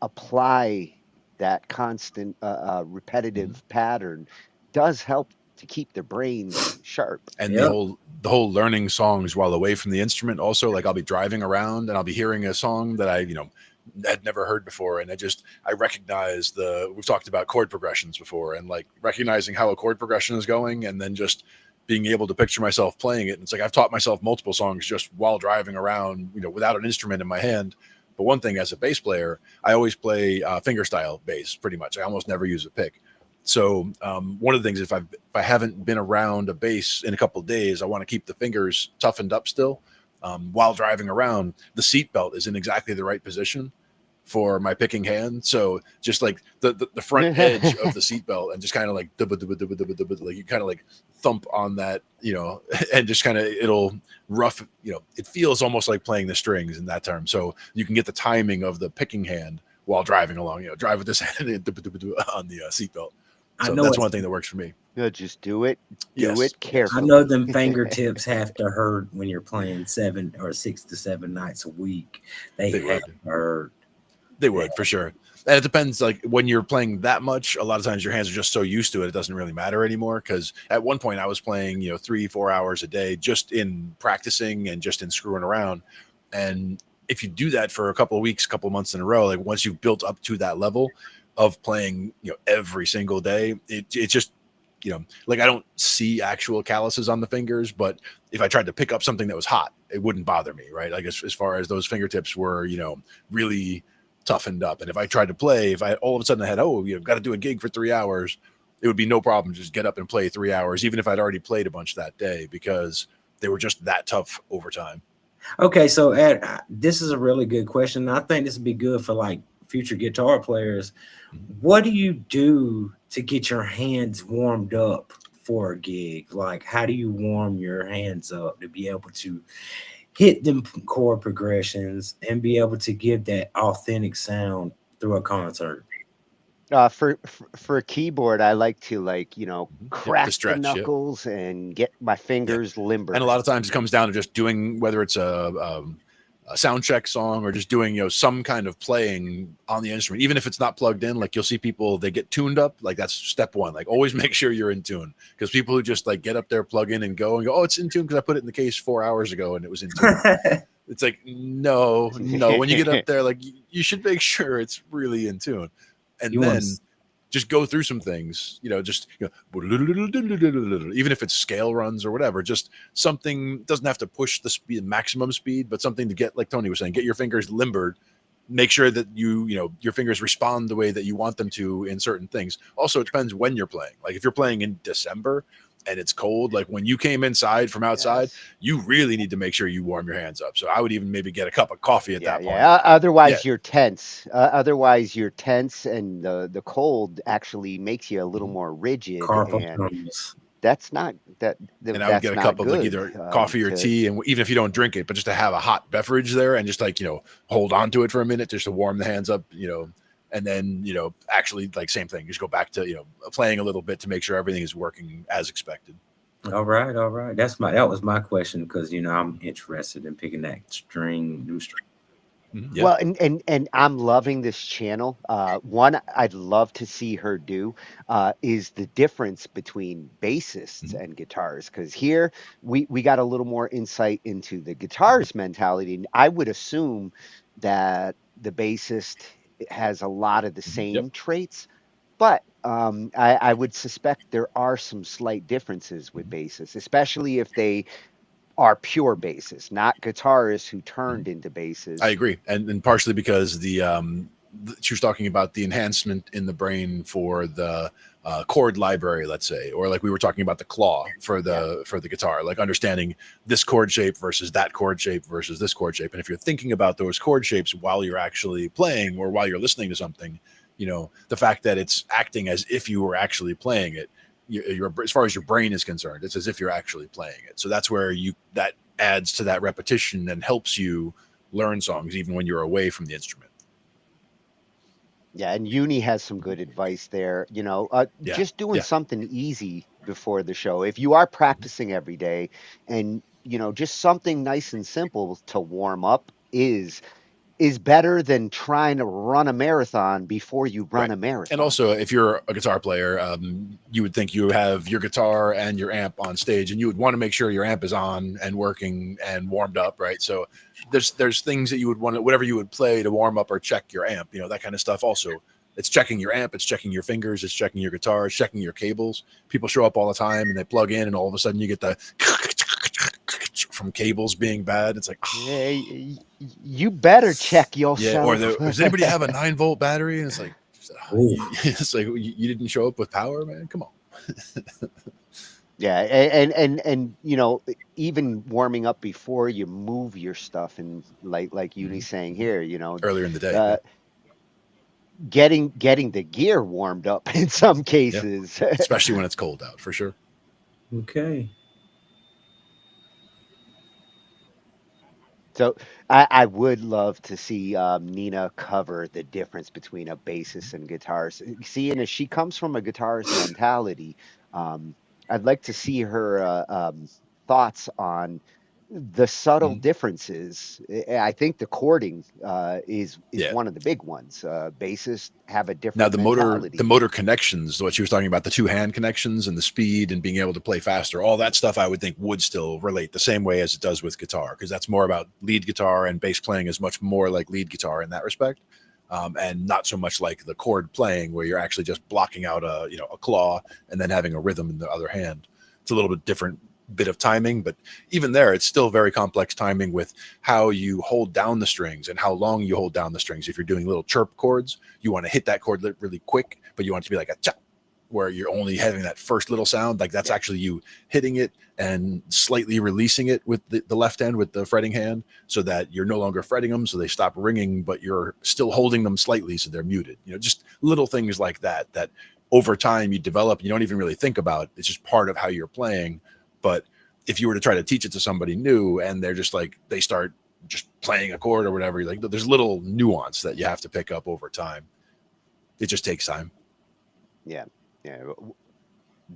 C: apply that constant repetitive pattern does help to keep their brains sharp.
B: And the whole learning songs while away from the instrument also, like I'll be driving around and I'll be hearing a song that I had never heard before, and I recognize we've talked about chord progressions before, and like recognizing how a chord progression is going, and then just being able to picture myself playing it. And it's like I've taught myself multiple songs just while driving around, without an instrument in my hand. But one thing, as a bass player, I always play fingerstyle bass pretty much. I almost never use a pick. So one of the things, if I haven't been around a bass in a couple of days, I want to keep the fingers toughened up still. While driving around, the seat belt is in exactly the right position for my picking hand. So just like the front edge of the seat belt, and just kind of like you kind of like thump on that, and just kind of it'll rough, it feels almost like playing the strings in that term. So you can get the timing of the picking hand while driving along, drive with this hand on the seat belt. So that's one thing that works for me.
C: Just do it. Do it carefully.
S: I know them fingertips have to hurt when you're playing 7 or 6 to 7 nights a week. They have to hurt.
B: They would, for sure. And it depends, like when you're playing that much, a lot of times your hands are just so used to it, it doesn't really matter anymore. Because at one point I was playing, 3-4 hours a day just in practicing and just in screwing around. And if you do that for a couple of weeks, couple of months in a row, like once you've built up to that level of playing, every single day, it's just, like I don't see actual calluses on the fingers, but if I tried to pick up something that was hot, it wouldn't bother me, right? Like as far as those fingertips were, really toughened up. And if I tried to play, if I all of a sudden I had, you've got to do a gig for 3 hours, it would be no problem. Just get up and play 3 hours, even if I'd already played a bunch that day, because they were just that tough over time.
S: Okay. So Ed, this is a really good question. I think this would be good for like future guitar players. What do you do to get your hands warmed up for a gig? Like, how do you warm your hands up to be able to hit them chord progressions and be able to give that authentic sound through a concert?
C: For a keyboard, I like to crack the
B: stretch,
C: knuckles and get my fingers limber.
B: And a lot of times it comes down to just doing, whether it's a sound check song or just doing some kind of playing on the instrument, even if it's not plugged in. Like you'll see people, they get tuned up, like that's step one. Like always make sure you're in tune, because people who just like get up there, plug in and go, oh, it's in tune because I put it in the case 4 hours ago and it was in tune. It's like no, when you get up there, like you should make sure it's really in tune, and then just go through some things, even if it's scale runs or whatever, just something. Doesn't have to push the speed, maximum speed, but something to get, like Tony was saying, get your fingers limbered, make sure that your fingers respond the way that you want them to in certain things. Also, it depends when you're playing. Like if you're playing in December and it's cold, like when you came inside from outside, you really need to make sure you warm your hands up. So I would even maybe get a cup of coffee at that point.
C: Otherwise you're tense. And the cold actually makes you a little more rigid. And that's not that.
B: And I would get a cup of like either coffee or tea, and even if you don't drink it, but just to have a hot beverage there and just like hold on to it for a minute just to warm the hands up, and then actually like same thing, just go back to playing a little bit to make sure everything is working as expected.
S: All right. That was my question, because I'm interested in picking that new string.
B: Mm-hmm. Yeah.
C: Well, and I'm loving this channel. One I'd love to see her do is the difference between bassists and guitarists, because here we got a little more insight into the guitarist mentality. And I would assume that the bassist has a lot of the same traits, but I would suspect there are some slight differences with bassists, especially if they are pure bassists, not guitarists who turned into bassists.
B: I agree, and partially because she was talking about the enhancement in the brain for the chord library, let's say, or like we were talking about the claw for the guitar, like understanding this chord shape versus that chord shape versus this chord shape. And if you're thinking about those chord shapes while you're actually playing or while you're listening to something, the fact that it's acting as if you were actually playing it, you're, as far as your brain is concerned, it's as if you're actually playing it. So that's where that adds to that repetition and helps you learn songs even when you're away from the instrument.
C: Yeah, and Uni has some good advice there. Just doing something easy before the show. If you are practicing every day, and just something nice and simple to warm up is is better than trying to run a marathon before you run
B: Right.
C: a marathon.
B: And also, if you're a guitar player, you would think you have your guitar and your amp on stage, and you would want to make sure your amp is on and working and warmed up, right? So there's things that you would want to, whatever you would play to warm up or check your amp, that kind of stuff. Also, it's checking your amp, it's checking your fingers, it's checking your guitar, it's checking your cables. People show up all the time and they plug in, and all of a sudden you get the from cables being bad. It's like,
C: hey, you better check yourself.
B: yeah. Or does anybody have a 9-volt battery? And it's like, it's like you didn't show up with power, man. Come on.
C: Yeah, and even warming up before you move your stuff, and like Uni's saying here,
B: Earlier in the day,
C: getting the gear warmed up in some cases,
B: especially when it's cold out, for sure.
S: Okay.
C: So I would love to see Nina cover the difference between a bassist and guitarist. Seeing as she comes from a guitarist mentality, I'd like to see her thoughts on the subtle differences. I think the chording is one of the big ones. Bassists have a different
B: Now the
C: mentality.
B: motor connections, what she was talking about, the 2-hand connections and the speed and being able to play faster, all that stuff I would think would still relate the same way as it does with guitar, because that's more about lead guitar, and bass playing is much more like lead guitar in that respect, and not so much like the chord playing where you're actually just blocking out a claw and then having a rhythm in the other hand. It's a little bit different bit of timing, but even there it's still very complex timing with how you hold down the strings and how long you hold down the strings. If you're doing little chirp chords, you want to hit that chord really quick, but you want it to be like a chop, where you're only having that first little sound, like that's actually you hitting it and slightly releasing it with the left hand, with the fretting hand, so that you're no longer fretting them, so they stop ringing, but you're still holding them slightly so they're muted. Just little things like that over time you develop, you don't even really think about. It's just part of how you're playing. But if you were to try to teach it to somebody new and they're just like, they start just playing a chord or whatever, like there's little nuance that you have to pick up over time. It just takes time.
C: Yeah.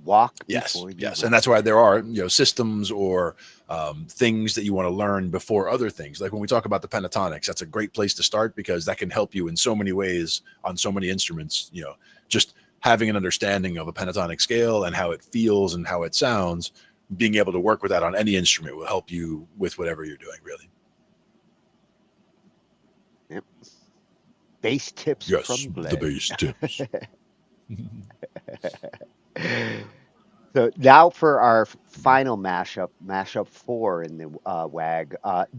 C: Walk.
B: Yes.
C: Before you
B: Yes.
C: run.
B: And that's why there are, systems or things that you want to learn before other things. Like when we talk about the pentatonics, that's a great place to start, because that can help you in so many ways on so many instruments. Just having an understanding of a pentatonic scale and how it feels and how it sounds, being able to work with that on any instrument will help you with whatever you're doing, really.
C: Yep. Bass tips
B: Yes,
C: from Blake.
B: the bass tips.
C: So now for our final mashup 4 in the WAG.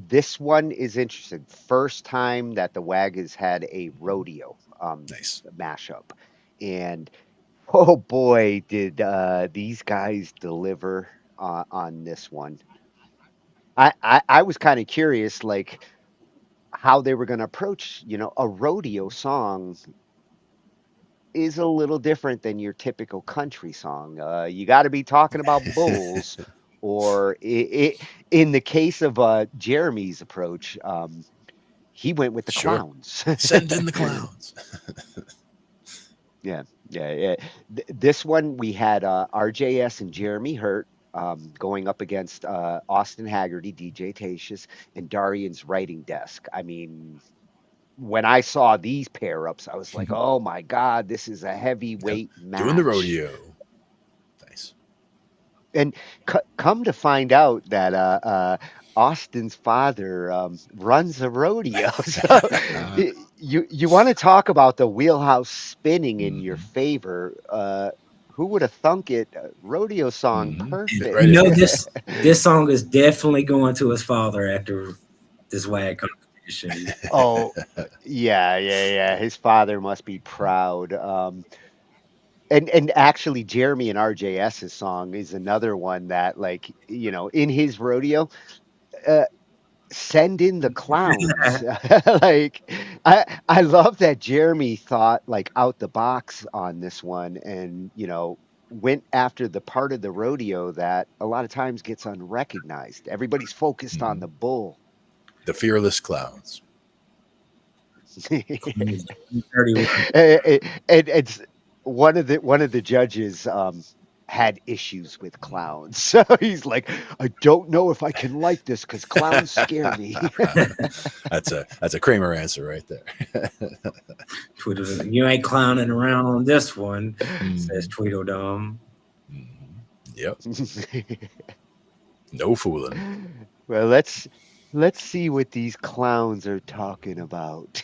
C: This one is interesting. First time that the WAG has had a rodeo mashup. And oh boy, did these guys deliver on this one. I was kind of curious, like how they were going to approach, a rodeo song is a little different than your typical country song. You got to be talking about bulls, or in the case of Jeremy's approach, he went with the clowns.
B: Send in the clowns.
C: Yeah. This one we had RJS and Jeremy Hurt going up against Austin Haggerty, DJ Tatius, and Darian's Writing Desk. I mean, when I saw these pair ups, I was like, oh my God, this is a heavyweight match.
B: Doing the rodeo. Nice.
C: And come to find out that Austin's father runs a rodeo. So you want to talk about the wheelhouse spinning in your favor. Who would have thunk it? Rodeo song, perfect.
S: This song is definitely going to his father after this WAG competition.
C: Oh, yeah. His father must be proud. And actually, Jeremy and RJS's song is another one that, like, in his rodeo, send in the clowns. Like, I love that Jeremy thought like out the box on this one, and went after the part of the rodeo that a lot of times gets unrecognized. Everybody's focused on the bull.
B: The fearless clowns.
C: It's one of the judges had issues with clowns. So he's like, I don't know if I can like this because clowns scare me.
B: That's a Kramer answer right there.
S: Tweedledum, you ain't clowning around on this one, says Tweedledum.
B: Yep. No fooling.
C: Well, let's see what these clowns are talking about.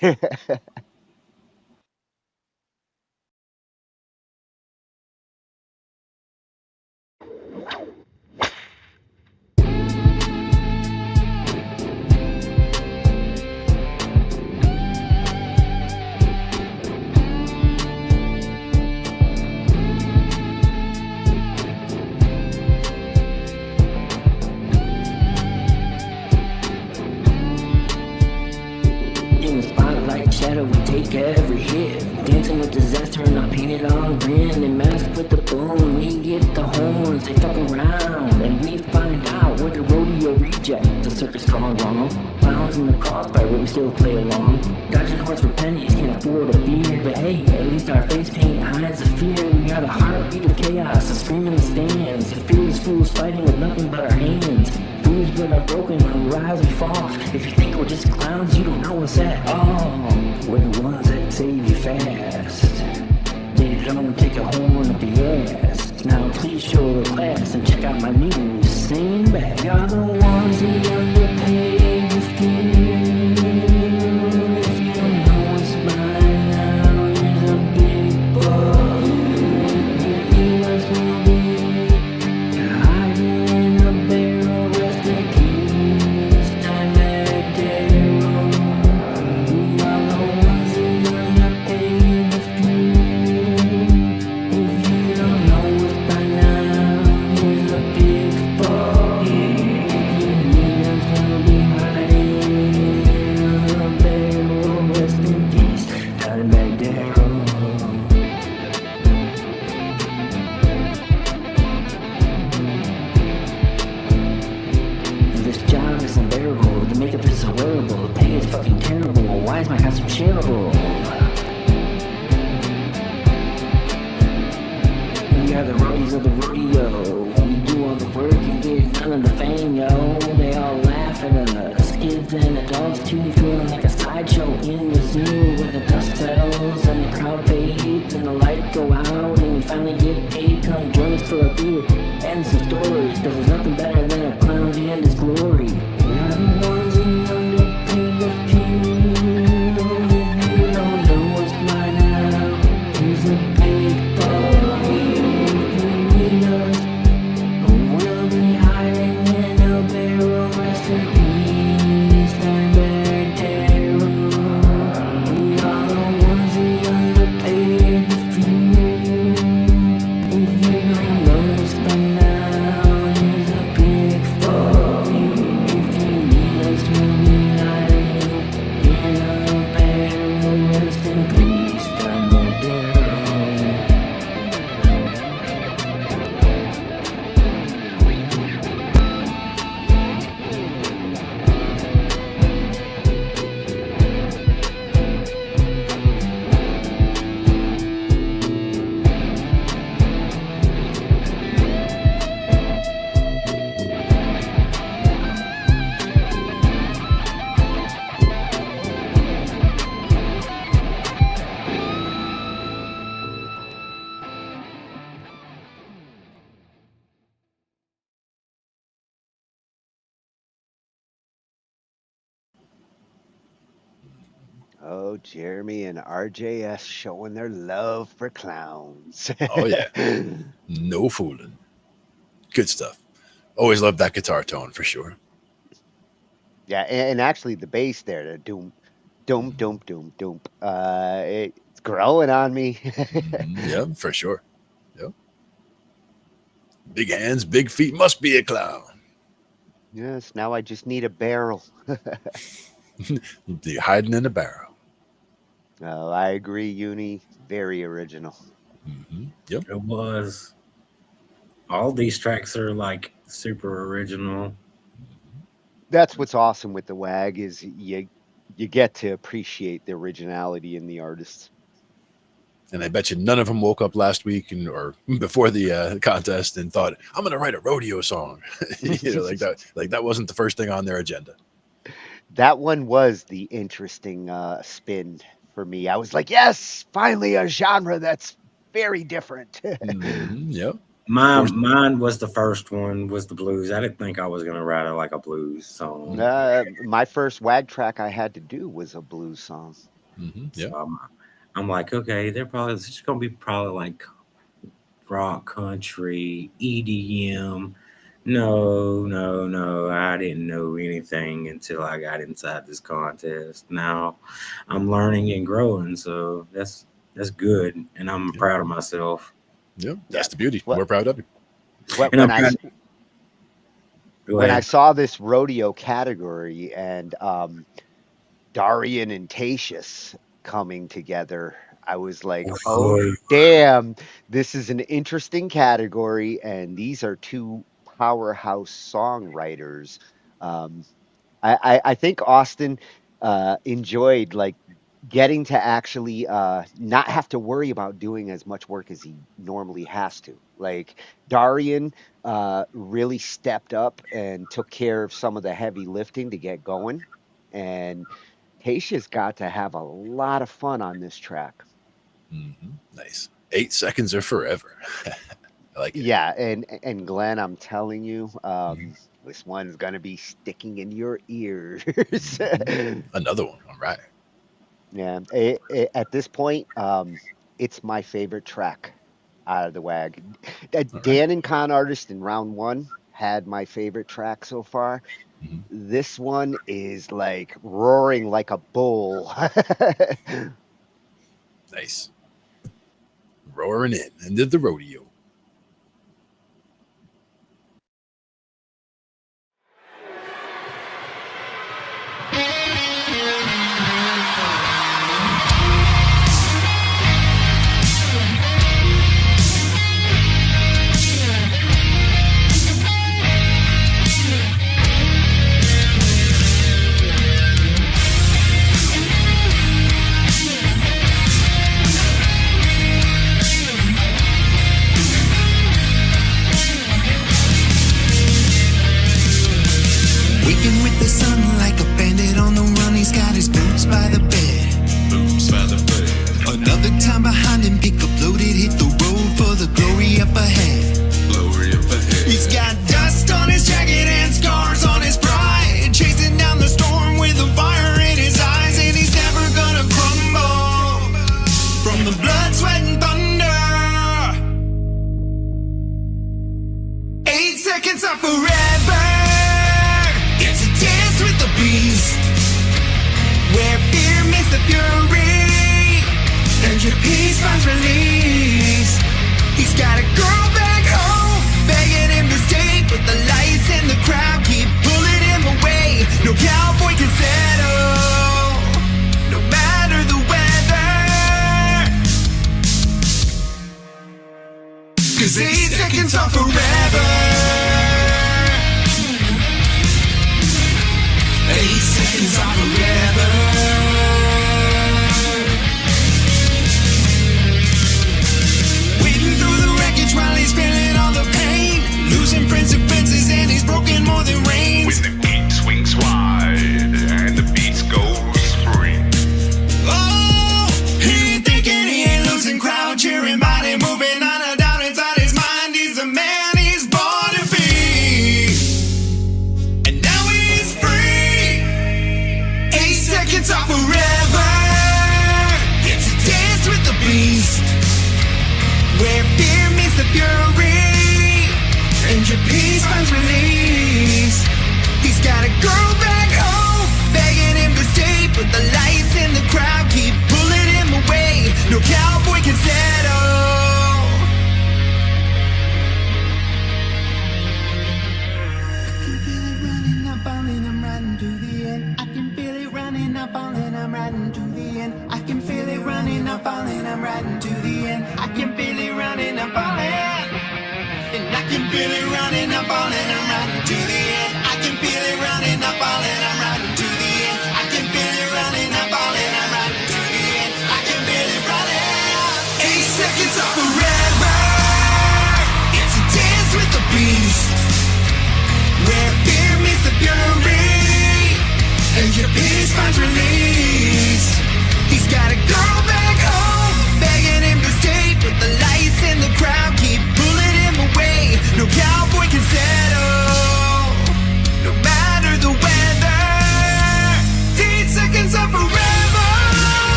U: In the spotlight shadow, we take every hit. Dancing with disaster and I paint it on grin. They mask with the bone, we get the horns. They fuck around and we find out we're the rodeo reject. The circus gone wrong. Clowns in the crossfire, but we still play along. Dodging horse for pennies, can't afford a beer. But hey, at least our face paint hides the fear. We got a heartbeat of chaos, a scream in the stands. The fearless fools fighting with nothing but our hands. Fools but are broken when we rise and fall. If you think we're just clowns, you don't know us at all. We're the ones that save you fast. They don't take a horn up the ass. Now please show the class and check out my news. Singing back, you're the ones that underpaid the fool. If you don't know us by now, here's a big bug. You must will be hiding in a barrel. Rest in peace, Dimebag Darrell. We are the ones that underpaid the fool. If you don't know us by now, here's a big bug. You must will be hiding in a barrel. Rest in peace, Dimebag Darrell. This job is unbearable, the makeup is unwearable, the pay is fucking terrible, why is my costume shareable? We are the roadies of the rodeo, we do all the work and get none of the fame, yo. They all laugh at us, kids and adults too, feeling like a sideshow in the zoo. Where the dust settles and the crowd fades and the lights go out and we finally get paid. Come join us for a beer and some stories, cause there's nothing better than a clown and his glory. We are the ones who underpaid the few. If you don't know what's mine now, here's a big bug. If you need us, we'll be hiding in a barrel. Rest in peace, Dimebag Darrell. We are the ones who underpaid the few. If you don't know us by now, here's a big bug. If you need us, we'll be hiding in a barrel. Rest in peace, Dimebag Darrell.
C: Oh, Jeremy and RJS showing their love for clowns.
B: Oh yeah. No fooling. Good stuff. Always loved that guitar tone for sure.
C: Yeah, and actually the bass there, the doom, doom, doom, doom, doom. It's growing on me.
B: Yeah, for sure. Yep. Big hands, big feet, must be a clown.
C: Yes, now I just need a barrel.
B: You're hiding in a barrel.
C: Oh, I agree, Uni. Very original.
B: Yep.
S: It was. All these tracks are like super original.
C: That's what's awesome with the WAG is you get to appreciate the originality in the artists.
B: And I bet you none of them woke up last week or before the contest and thought, I'm going to write a rodeo song. Like that wasn't the first thing on their agenda.
C: That one was the interesting spin for me. I was like, yes, finally a genre that's very different.
B: Yep.
S: Mine was the first one, was the blues. I didn't think I was going to write it like a blues song.
C: My first WAG track I had to do was a blues song.
B: Yeah.
S: So I'm like, okay, it's just going to be probably like rock, country, EDM. No. I didn't know anything until I got inside this contest. Now I'm learning and growing, so that's good, and I'm proud of myself.
B: Yeah, that's the beauty. We're proud of you.
C: When I saw this rodeo category and Darian and Tatius coming together, I was like, oh, damn, this is an interesting category, and these are two powerhouse songwriters. I think Austin enjoyed like getting to actually not have to worry about doing as much work as he normally has to. Like Darian really stepped up and took care of some of the heavy lifting to get going, and Tatius got to have a lot of fun on this track.
B: Nice. 8 seconds or forever. I like it.
C: Yeah, and Glenn, I'm telling you, this one's gonna be sticking in your ears.
B: Another one. All right.
C: Yeah. At this point, it's my favorite track out of the WAG. Dan and Con Artist in round 1 had my favorite track so far. This one is like roaring like a bull.
B: Nice. Roaring in into the rodeo.
T: By the bed. Another time behind him, pick up loaded, hit the road for the glory up ahead. He's got dust on his jacket and scars on his pride, chasing down the storm with a fire in his eyes, and he's never gonna crumble from the blood, sweat, and thunder. 8 seconds of forever. It's a dance with the beast, where fear meets the fury, and your peace finds release. He's got a girl back home, begging him to stay, but the lights in the crowd keep pulling him away. No cowboy can settle, no matter the weather, 'cause 8 seconds are forever. 8 seconds are forever. Wading through the wreckage while he's feeling all the pain, losing friends and fences, and he's broken more than rain.
Q: When the beat swings wide and the beat goes free.
T: Oh, he ain't thinking, he ain't losing, crowd cheering, body moving on a down inside his mind. He's the man he's born to be, and now he's free. 8 seconds are forever. It's a dance with the beast, where fear meets the fury, and your peace finds release. He's got a girl back home, begging him to stay, but the lights in the crowd keep pulling him away. No cowboy can settle. I can feel it running up, falling, I'm riding to the end. I can feel it running up, falling, and I can feel it running up, falling, I'm riding to the end. I can feel it running up, falling, I'm riding to the end. I can feel it running up, falling, I'm riding to the end. I can feel it running.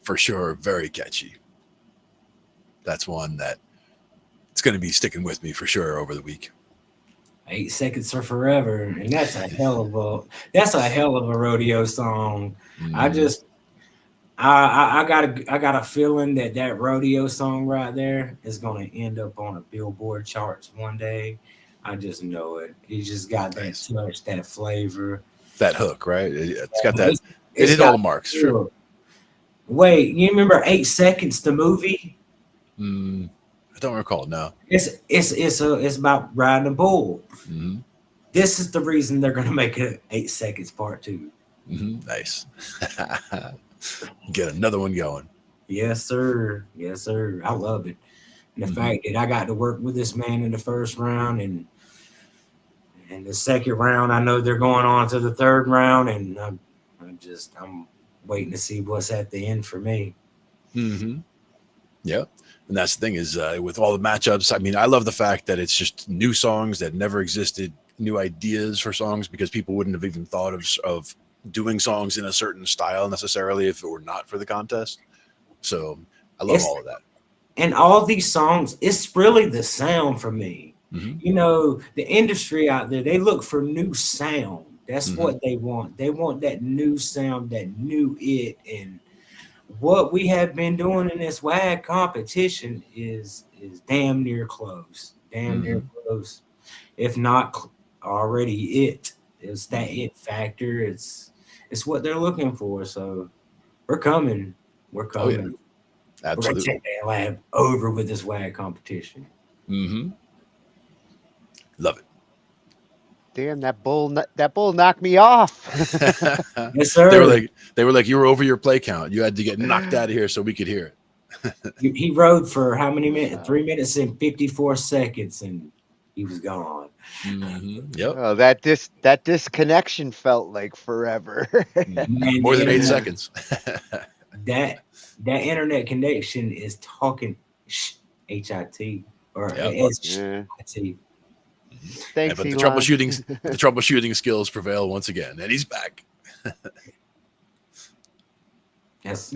B: for sure, very catchy. That's one that it's going to be sticking with me for sure over the week.
S: 8 Seconds for Forever, and that's a hell of a rodeo song. I got a feeling that rodeo song right there is going to end up on a Billboard charts one day. I just know it. He just got that touch, that flavor,
B: that hook, right? It's got that. It hit all the marks. Sure.
S: Wait, you remember 8 Seconds, the movie?
B: I don't recall. No.
S: It's about riding a bull.
B: Mm-hmm.
S: This is the reason they're going to make it 8 Seconds Part 2.
B: Mm-hmm. Nice. Get another one going.
S: Yes, sir. Yes, sir. I love it. And the fact that I got to work with this man in the first round and the second round, I know they're going on to the third round, and I'm waiting to see what's at the end for me.
B: Mm-hmm. Yep. And that's the thing is with all the matchups, I mean, I love the fact that it's just new songs that never existed, new ideas for songs, because people wouldn't have even thought of doing songs in a certain style necessarily if it were not for the contest. So I love all of that.
S: And all these songs, it's really the sound for me. Mm-hmm. You know, the industry out there, they look for new sound. That's what they want. They want that new sound, that new it. And what we have been doing in this WAG competition is damn near close. Damn near close. If not already it. It's that it factor. It's what they're looking for. So we're coming. We're coming.
B: Oh, yeah. Absolutely.
S: We're gonna take that lab over with this WAG competition.
B: Mm-hmm. Love it.
C: Damn, that bull knocked me off.
S: Yes, sir.
B: They were like, you were over your play count. You had to get knocked out of here so we could hear it.
S: He rode for how many minutes? 3 minutes and 54 seconds, and he was gone.
B: Mm-hmm. Yep.
C: Oh, that disconnection felt like forever.
B: More than 8 seconds.
S: that internet connection is Talkin Shhh I.T or S-H-I-T.
C: Thanks,
B: but the
C: Elon.
B: troubleshooting skills prevail once again, and he's back.
S: Yes.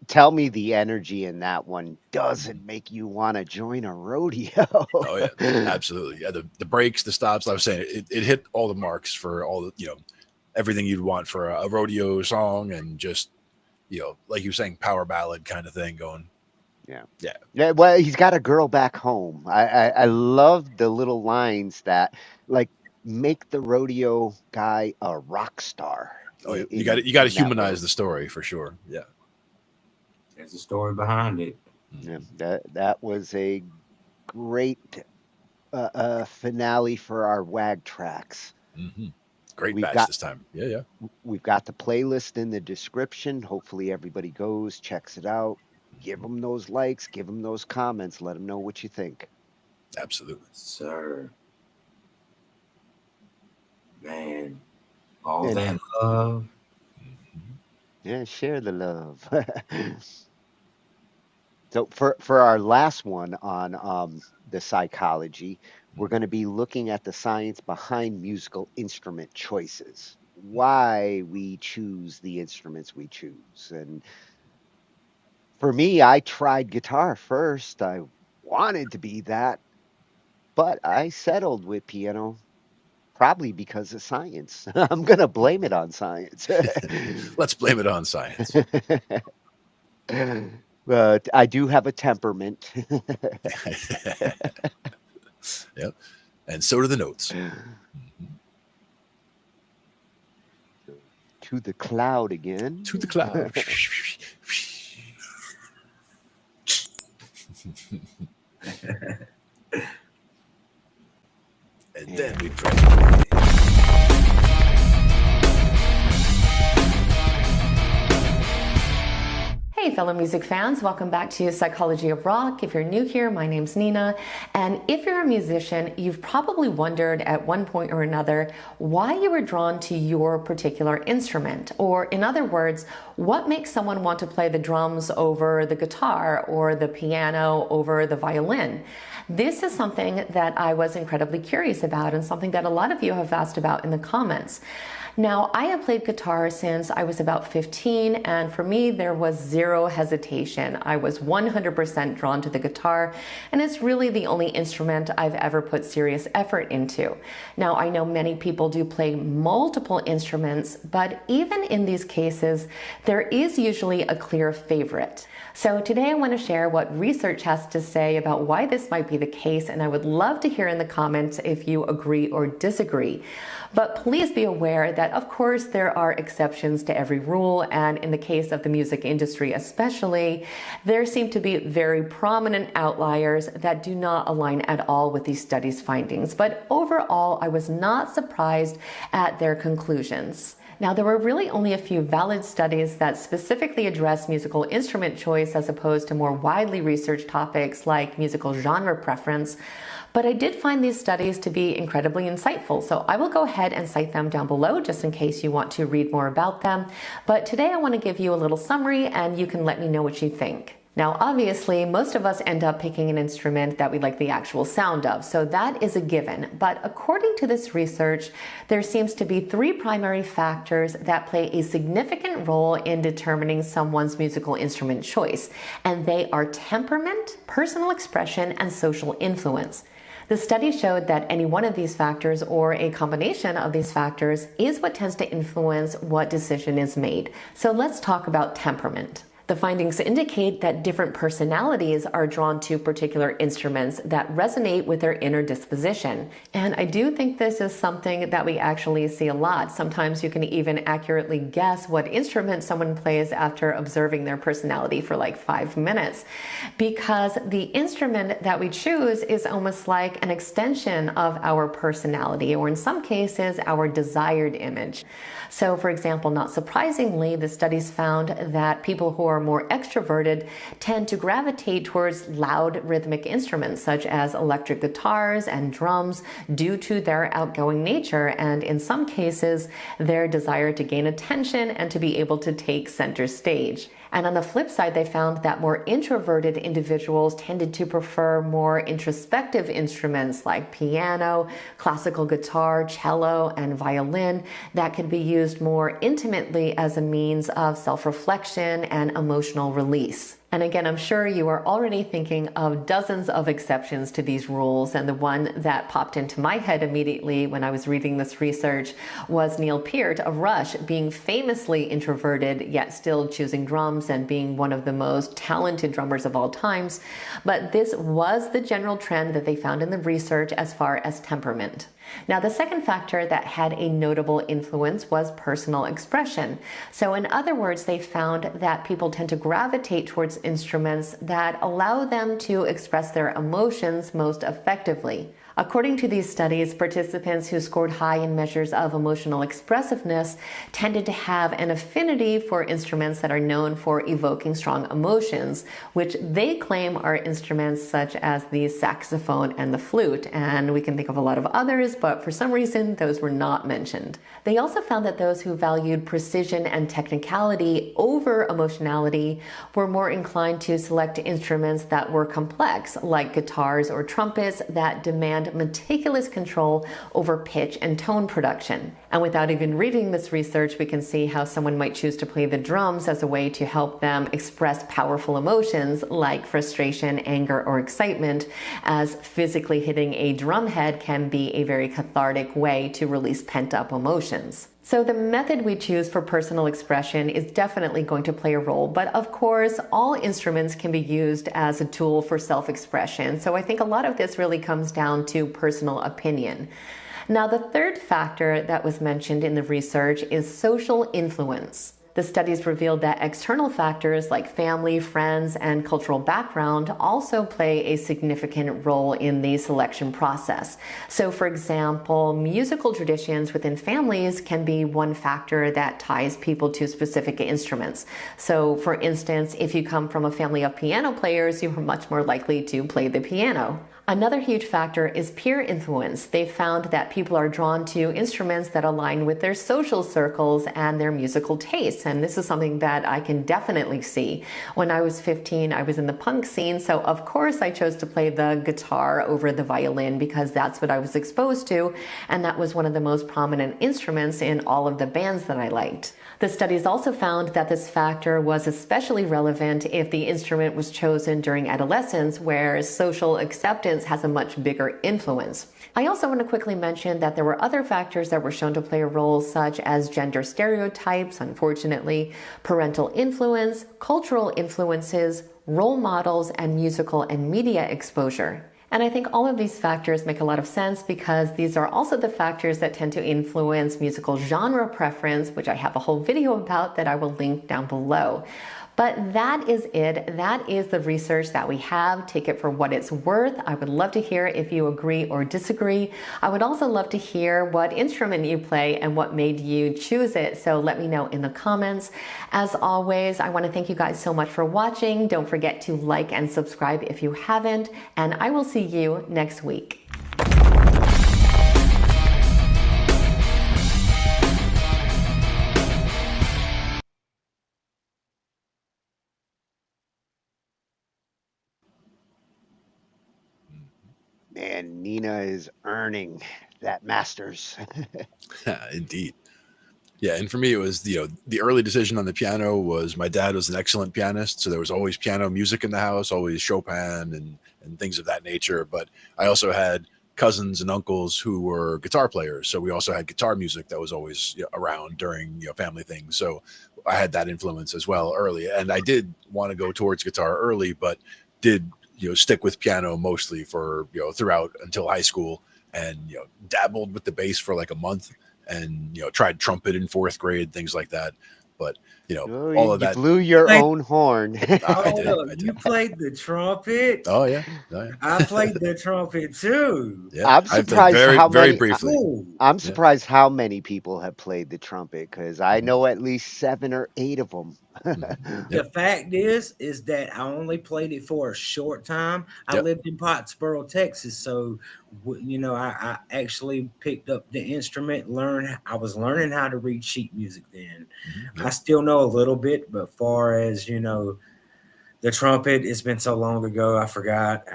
C: Tell me the energy in that one doesn't make you want to join a rodeo.
B: Oh yeah, absolutely. Yeah, the breaks, the stops. Like I was saying, it hit all the marks for all the everything you'd want for a rodeo song, and just like you were saying, power ballad kind of thing going. Yeah.
C: Well, he's got a girl back home. I love the little lines that like make the rodeo guy a rock star.
B: Oh, yeah. You got to humanize the story for sure. Yeah.
S: There's a story behind it.
C: Yeah, that was a great finale for our WAG tracks.
B: Mm-hmm. Great batch this time. Yeah.
C: We've got the playlist in the description. Hopefully everybody goes, checks it out. Give them those likes, give them those comments, let them know what you think.
B: Absolutely.
S: Sir. Man, all that love.
C: Yeah, share the love. So for our last one on the psychology, we're going to be looking at the science behind musical instrument choices, why we choose the instruments we choose. And for me, I tried guitar first. I wanted to be that, but I settled with piano, probably because of science. I'm going to blame it on science.
B: Let's blame it on science.
C: But I do have a temperament.
B: Yep. And so do the notes.
C: To the cloud again.
B: To the cloud. And then we pray.
D: Hey fellow music fans, welcome back to Psychology of Rock. If you're new here, my name's Nina, and if you're a musician, you've probably wondered at one point or another why you were drawn to your particular instrument, or in other words, what makes someone want to play the drums over the guitar or the piano over the violin. This is something that I was incredibly curious about and something that a lot of you have asked about in the comments. Now, I have played guitar since I was about 15, and for me, there was zero hesitation. I was 100% drawn to the guitar, and it's really the only instrument I've ever put serious effort into. Now, I know many people do play multiple instruments, but even in these cases, there is usually a clear favorite. So today I want to share what research has to say about why this might be the case, and I would love to hear in the comments if you agree or disagree. But please be aware that, of course, there are exceptions to every rule, and in the case of the music industry especially, there seem to be very prominent outliers that do not align at all with these studies' findings. But overall, I was not surprised at their conclusions. Now, there were really only a few valid studies that specifically address musical instrument choice as opposed to more widely researched topics like musical genre preference, but I did find these studies to be incredibly insightful, so I will go ahead and cite them down below just in case you want to read more about them. But today I want to give you a little summary and you can let me know what you think. Now, obviously, most of us end up picking an instrument that we like the actual sound of, so that is a given. But according to this research, there seems to be three primary factors that play a significant role in determining someone's musical instrument choice, and they are temperament, personal expression, and social influence. The study showed that any one of these factors or a combination of these factors is what tends to influence what decision is made. So let's talk about temperament. The findings indicate that different personalities are drawn to particular instruments that resonate with their inner disposition. And I do think this is something that we actually see a lot. Sometimes you can even accurately guess what instrument someone plays after observing their personality for like 5 minutes. Because the instrument that we choose is almost like an extension of our personality, or in some cases, our desired image. So, for example, not surprisingly, the studies found that people who are more extroverted tend to gravitate towards loud rhythmic instruments such as electric guitars and drums due to their outgoing nature and, in some cases, their desire to gain attention and to be able to take center stage. And on the flip side, they found that more introverted individuals tended to prefer more introspective instruments like piano, classical guitar, cello, and violin that could be used more intimately as a means of self-reflection and emotional release. And again, I'm sure you are already thinking of dozens of exceptions to these rules, and the one that popped into my head immediately when I was reading this research was Neil Peart of Rush, being famously introverted yet still choosing drums and being one of the most talented drummers of all times. But this was the general trend that they found in the research as far as temperament. Now, the second factor that had a notable influence was personal expression. So in other words, they found that people tend to gravitate towards instruments that allow them to express their emotions most effectively. According to these studies, participants who scored high in measures of emotional expressiveness tended to have an affinity for instruments that are known for evoking strong emotions, which they claim are instruments such as the saxophone and the flute. And we can think of a lot of others, but for some reason, those were not mentioned. They also found that those who valued precision and technicality over emotionality were more inclined to select instruments that were complex, like guitars or trumpets that demand meticulous control over pitch and tone production. And without even reading this research, we can see how someone might choose to play the drums as a way to help them express powerful emotions like frustration, anger, or excitement, as physically hitting a drum head can be a very cathartic way to release pent-up emotions. So the method we choose for personal expression is definitely going to play a role, but of course, all instruments can be used as a tool for self-expression. So I think a lot of this really comes down to personal opinion. Now, the third factor that was mentioned in the research is social influence. The studies revealed that external factors like family, friends, and cultural background also play a significant role in the selection process. So, for example, musical traditions within families can be one factor that ties people to specific instruments. So, for instance, if you come from a family of piano players, you are much more likely to play the piano. Another huge factor is peer influence. They found that people are drawn to instruments that align with their social circles and their musical tastes. bass, and this is something that I can definitely see. When I was 15, I was in the punk scene, so of course I chose to play the guitar over the violin because that's what I was exposed to, and that was one of the most prominent instruments in all of the bands that I liked. The studies also found that this factor was especially relevant if the instrument was chosen during adolescence, where social acceptance has a much bigger influence. I also want to quickly mention that there were other factors that were shown to play a role, such as gender stereotypes, unfortunately, parental influence, cultural influences, role models, and musical and media exposure. And I think all of these factors make a lot of sense because these are also the factors that tend to influence musical genre preference, which I have a whole video about that I will link down below. But that is it. That is the research that we have. Take it for what it's worth. I would love to hear if you agree or disagree. I would also love to hear what instrument you play and what made you choose it. So let me know in the comments. As always, I want to thank you guys so much for watching. Don't forget to like and subscribe if you haven't. And I will see you next week.
C: Man, Nina is earning that master's.
B: Indeed. Yeah, and for me, it was the early decision on the piano was my dad was an excellent pianist, so there was always piano music in the house, always Chopin and things of that nature. But I also had cousins and uncles who were guitar players, so we also had guitar music that was always around during family things. So I had that influence as well early, and I did want to go towards guitar early, but did stick with piano mostly for throughout until high school, and dabbled with the bass for like a month, and tried trumpet in 4th grade, things like that. But all of that.
C: You blew your own horn.
B: I did.
S: You played the trumpet?
B: Oh yeah.
S: I played the trumpet too.
B: Yeah,
C: I'm surprised how
B: very
C: many.
B: briefly.
C: I'm surprised how many people have played the trumpet, because I know at least 7 or 8 of them.
S: The fact is that I only played it for a short time. I lived in Pottsboro, Texas, so I actually picked up the instrument. I was learning how to read sheet music then. I still know a little bit, but far as the trumpet, it's been so long ago, I forgot.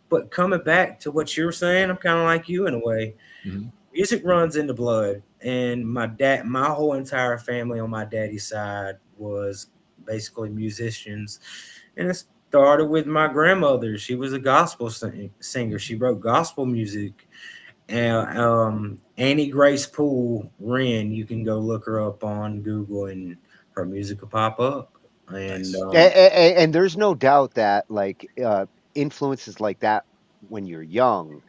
S: But coming back to what you were saying, I'm kind of like you in a way. Music runs in the blood, and my whole entire family on my daddy's side was basically musicians, and it started with my grandmother. She was a gospel singer. She wrote gospel music. And Annie Grace Poole Wren, you can go look her up on Google, and her music will pop up.
C: And there's no doubt that influences like that when you're young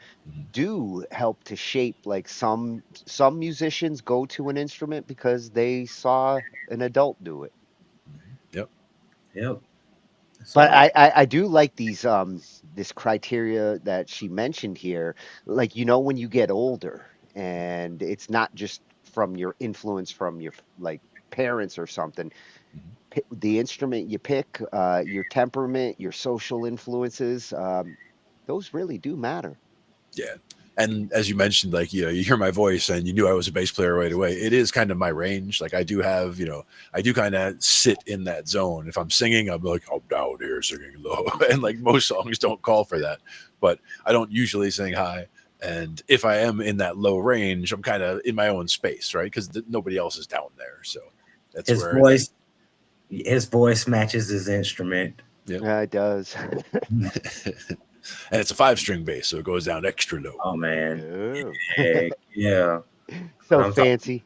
C: do help to shape, like some musicians go to an instrument because they saw an adult do it.
S: Yep.
C: But I do like these this criteria that she mentioned here. Like, when you get older, and it's not just from your influence from your parents or something. The instrument you pick, your temperament, your social influences, those really do matter.
B: Yeah. And as you mentioned, you hear my voice and you knew I was a bass player right away. It is kind of my range. Like I do have, I do kind of sit in that zone. If I'm singing, I'm like, I'm down here singing low. And most songs don't call for that, but I don't usually sing high. And if I am in that low range, I'm kind of in my own space, right? Because nobody else is down there. So that's
S: his voice matches his instrument.
C: Yeah, it does.
B: And it's a 5-string bass, so it goes down extra low.
S: Oh man,
C: Ooh.
S: yeah,
C: so fancy.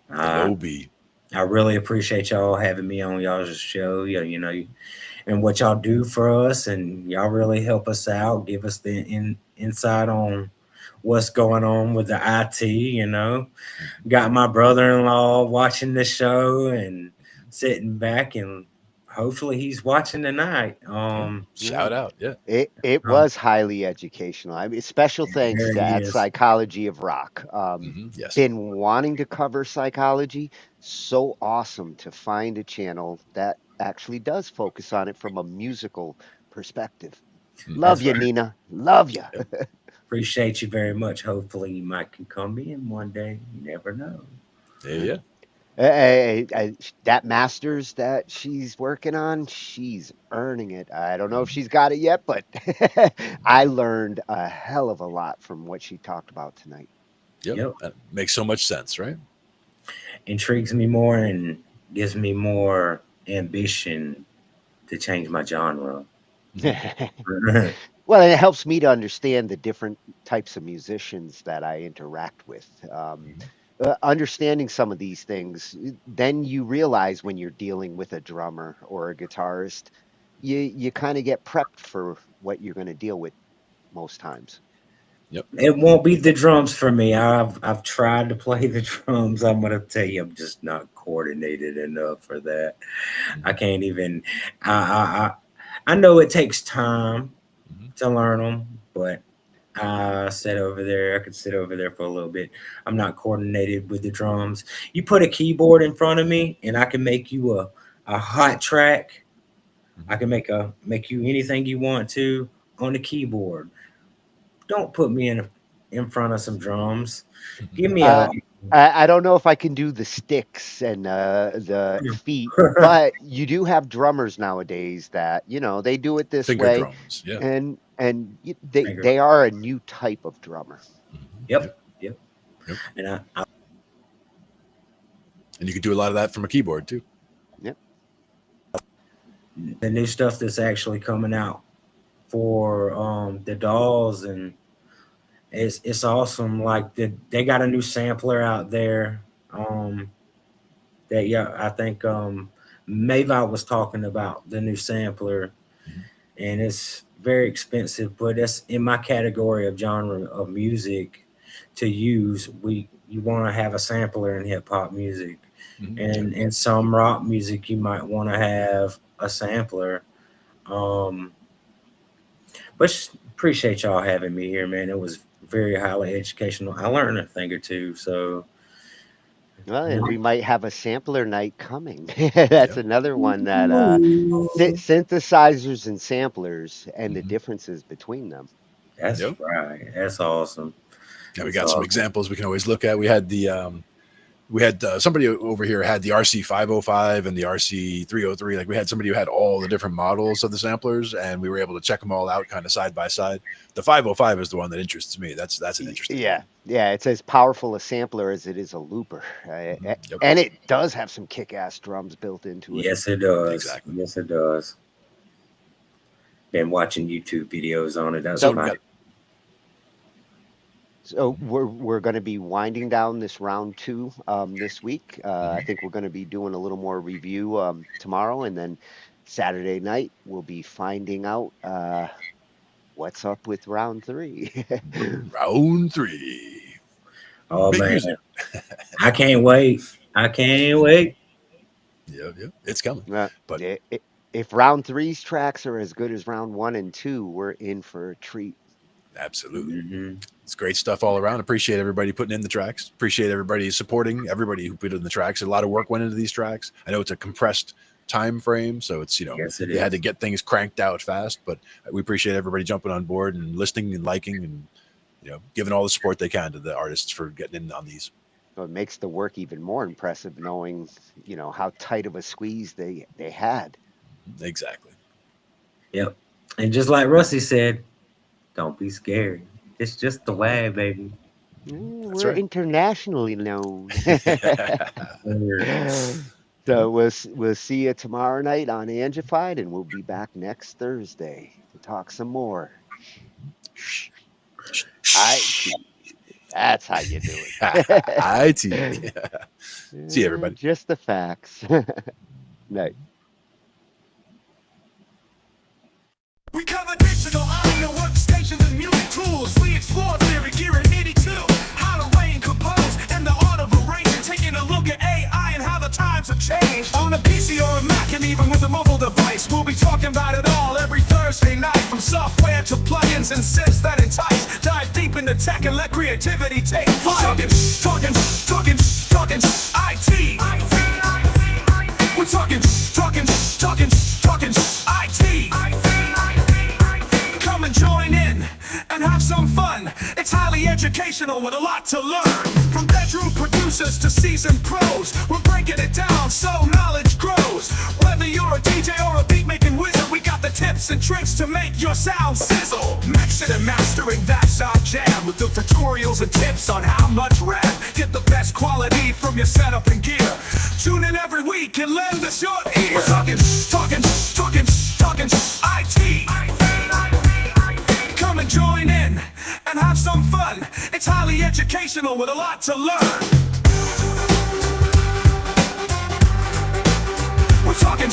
B: Low B.
S: I really appreciate y'all having me on y'all's show. And what y'all do for us, and y'all really help us out, give us the insight on what's going on with the IT. Got my brother-in-law watching the show and sitting back, and hopefully he's watching tonight.
B: Shout out. Yeah.
C: It was highly educational. I mean, special thanks to At Psychology of Rock.
B: Yes.
C: Been wanting to cover psychology. So awesome to find a channel that actually does focus on it from a musical perspective. Love you, Nina. Love you.
S: Appreciate you very much. Hopefully you might can come in one day. You never know.
B: Yeah.
C: That masters that she's working on, she's earning it. I don't know if she's got it yet, but I learned a hell of a lot from what she talked about tonight.
B: Yep. That makes so much sense, right?
S: Intrigues me more and gives me more ambition to change my genre.
C: Well, it helps me to understand the different types of musicians that I interact with. Understanding some of these things, then you realize when you're dealing with a drummer or a guitarist, you kind of get prepped for what you're going to deal with most times.
B: Yep.
S: It won't be the drums for me. I've tried to play the drums. I'm gonna tell you, I'm just not coordinated enough for that. I can't even. I know it takes time to learn them, but I sit over there. I could sit over there for a little bit. I'm not coordinated with the drums. You put a keyboard in front of me, and I can make you a hot track. I can make you anything you want to on the keyboard. Don't put me in front of some drums. Give me
C: I don't know if I can do the sticks and the feet, but you do have drummers nowadays that they do it this
B: Finger
C: way,
B: drums, yeah.
C: and they are a new type of drummer.
S: Yep.
B: And you can do a lot of that from a keyboard too.
C: Yep.
S: The new stuff that's actually coming out for the dolls, and it's awesome. Like they got a new sampler out there. I think Mayvai was talking about the new sampler, and it's very expensive, but it's in my category of genre of music to use. You want to have a sampler in hip hop music, and in some rock music you might want to have a sampler. But appreciate y'all having me here, man. It was very highly educational. I learned a thing or two. So,
C: well, and we might have a sampler night coming. That's another one that synthesizers and samplers and the differences between them.
S: That's right. That's awesome.
B: Yeah, we got some examples we can always look at. We had somebody over here had the RC 505 and the RC 303. Like we had somebody who had all the different models of the samplers, and we were able to check them all out kind of side by side. The 505 is the one that interests me. That's an interesting.
C: Yeah. It's as powerful a sampler as it is a looper, and it does have some kick-ass drums built into it.
S: Yes, it does.
B: Exactly.
S: Yes, it does. Been watching YouTube videos on it.
C: So we're going to be winding down this round 2 this week. I think we're going to be doing a little more review tomorrow, and then Saturday night we'll be finding out what's up with round 3.
B: Round 3.
S: Oh man, I can't wait.
B: Yeah, it's coming.
C: But if round 3's tracks are as good as round 1 and 2, we're in for a treat.
B: Absolutely. It's great stuff all around. Appreciate everybody putting in the tracks. Appreciate everybody supporting everybody who put in the tracks. A lot of work went into these tracks. I know it's a compressed time frame, so it's you had to get things cranked out fast, but we appreciate everybody jumping on board and listening and liking and giving all the support they can to the artists for getting in on these.
C: So it makes the work even more impressive knowing how tight of a squeeze they had.
B: Exactly.
S: Yep. And just like Rusty said, don't be scared. It's just the WAG, baby.
C: We're internationally known. So we'll see you tomorrow night on Angified, and we'll be back next Thursday to talk some more. I.T. That's how you do it.
B: I.T. See you, everybody.
C: Just the facts. Night.
R: We cover digital audio workstations and music tools. We explore theory, gear at 82. How to arrange, compose, and the art of arranging. Taking a look at AI and how the times have changed. On a PC or a Mac and even with a mobile device, we'll be talking about it all every Thursday night. From software to plugins and synths that entice. Dive deep into tech and let creativity take flight. Talkin IT. We're talking IT. Come and join in and have some fun. It's highly educational. educational with a lot to learn. From bedroom producers to seasoned pros, we're breaking it down so knowledge grows. Whether you're a DJ or a beat making wizard, we got the tips and tricks to make your sound sizzle. Mixing and mastering, that's our jam, with the tutorials and tips on how much rap. Get the best quality from your setup and gear. Tune in every week and lend us your ear. We're talking IT. Come and join in and have some fun. It's highly educational with a lot to learn. We're talking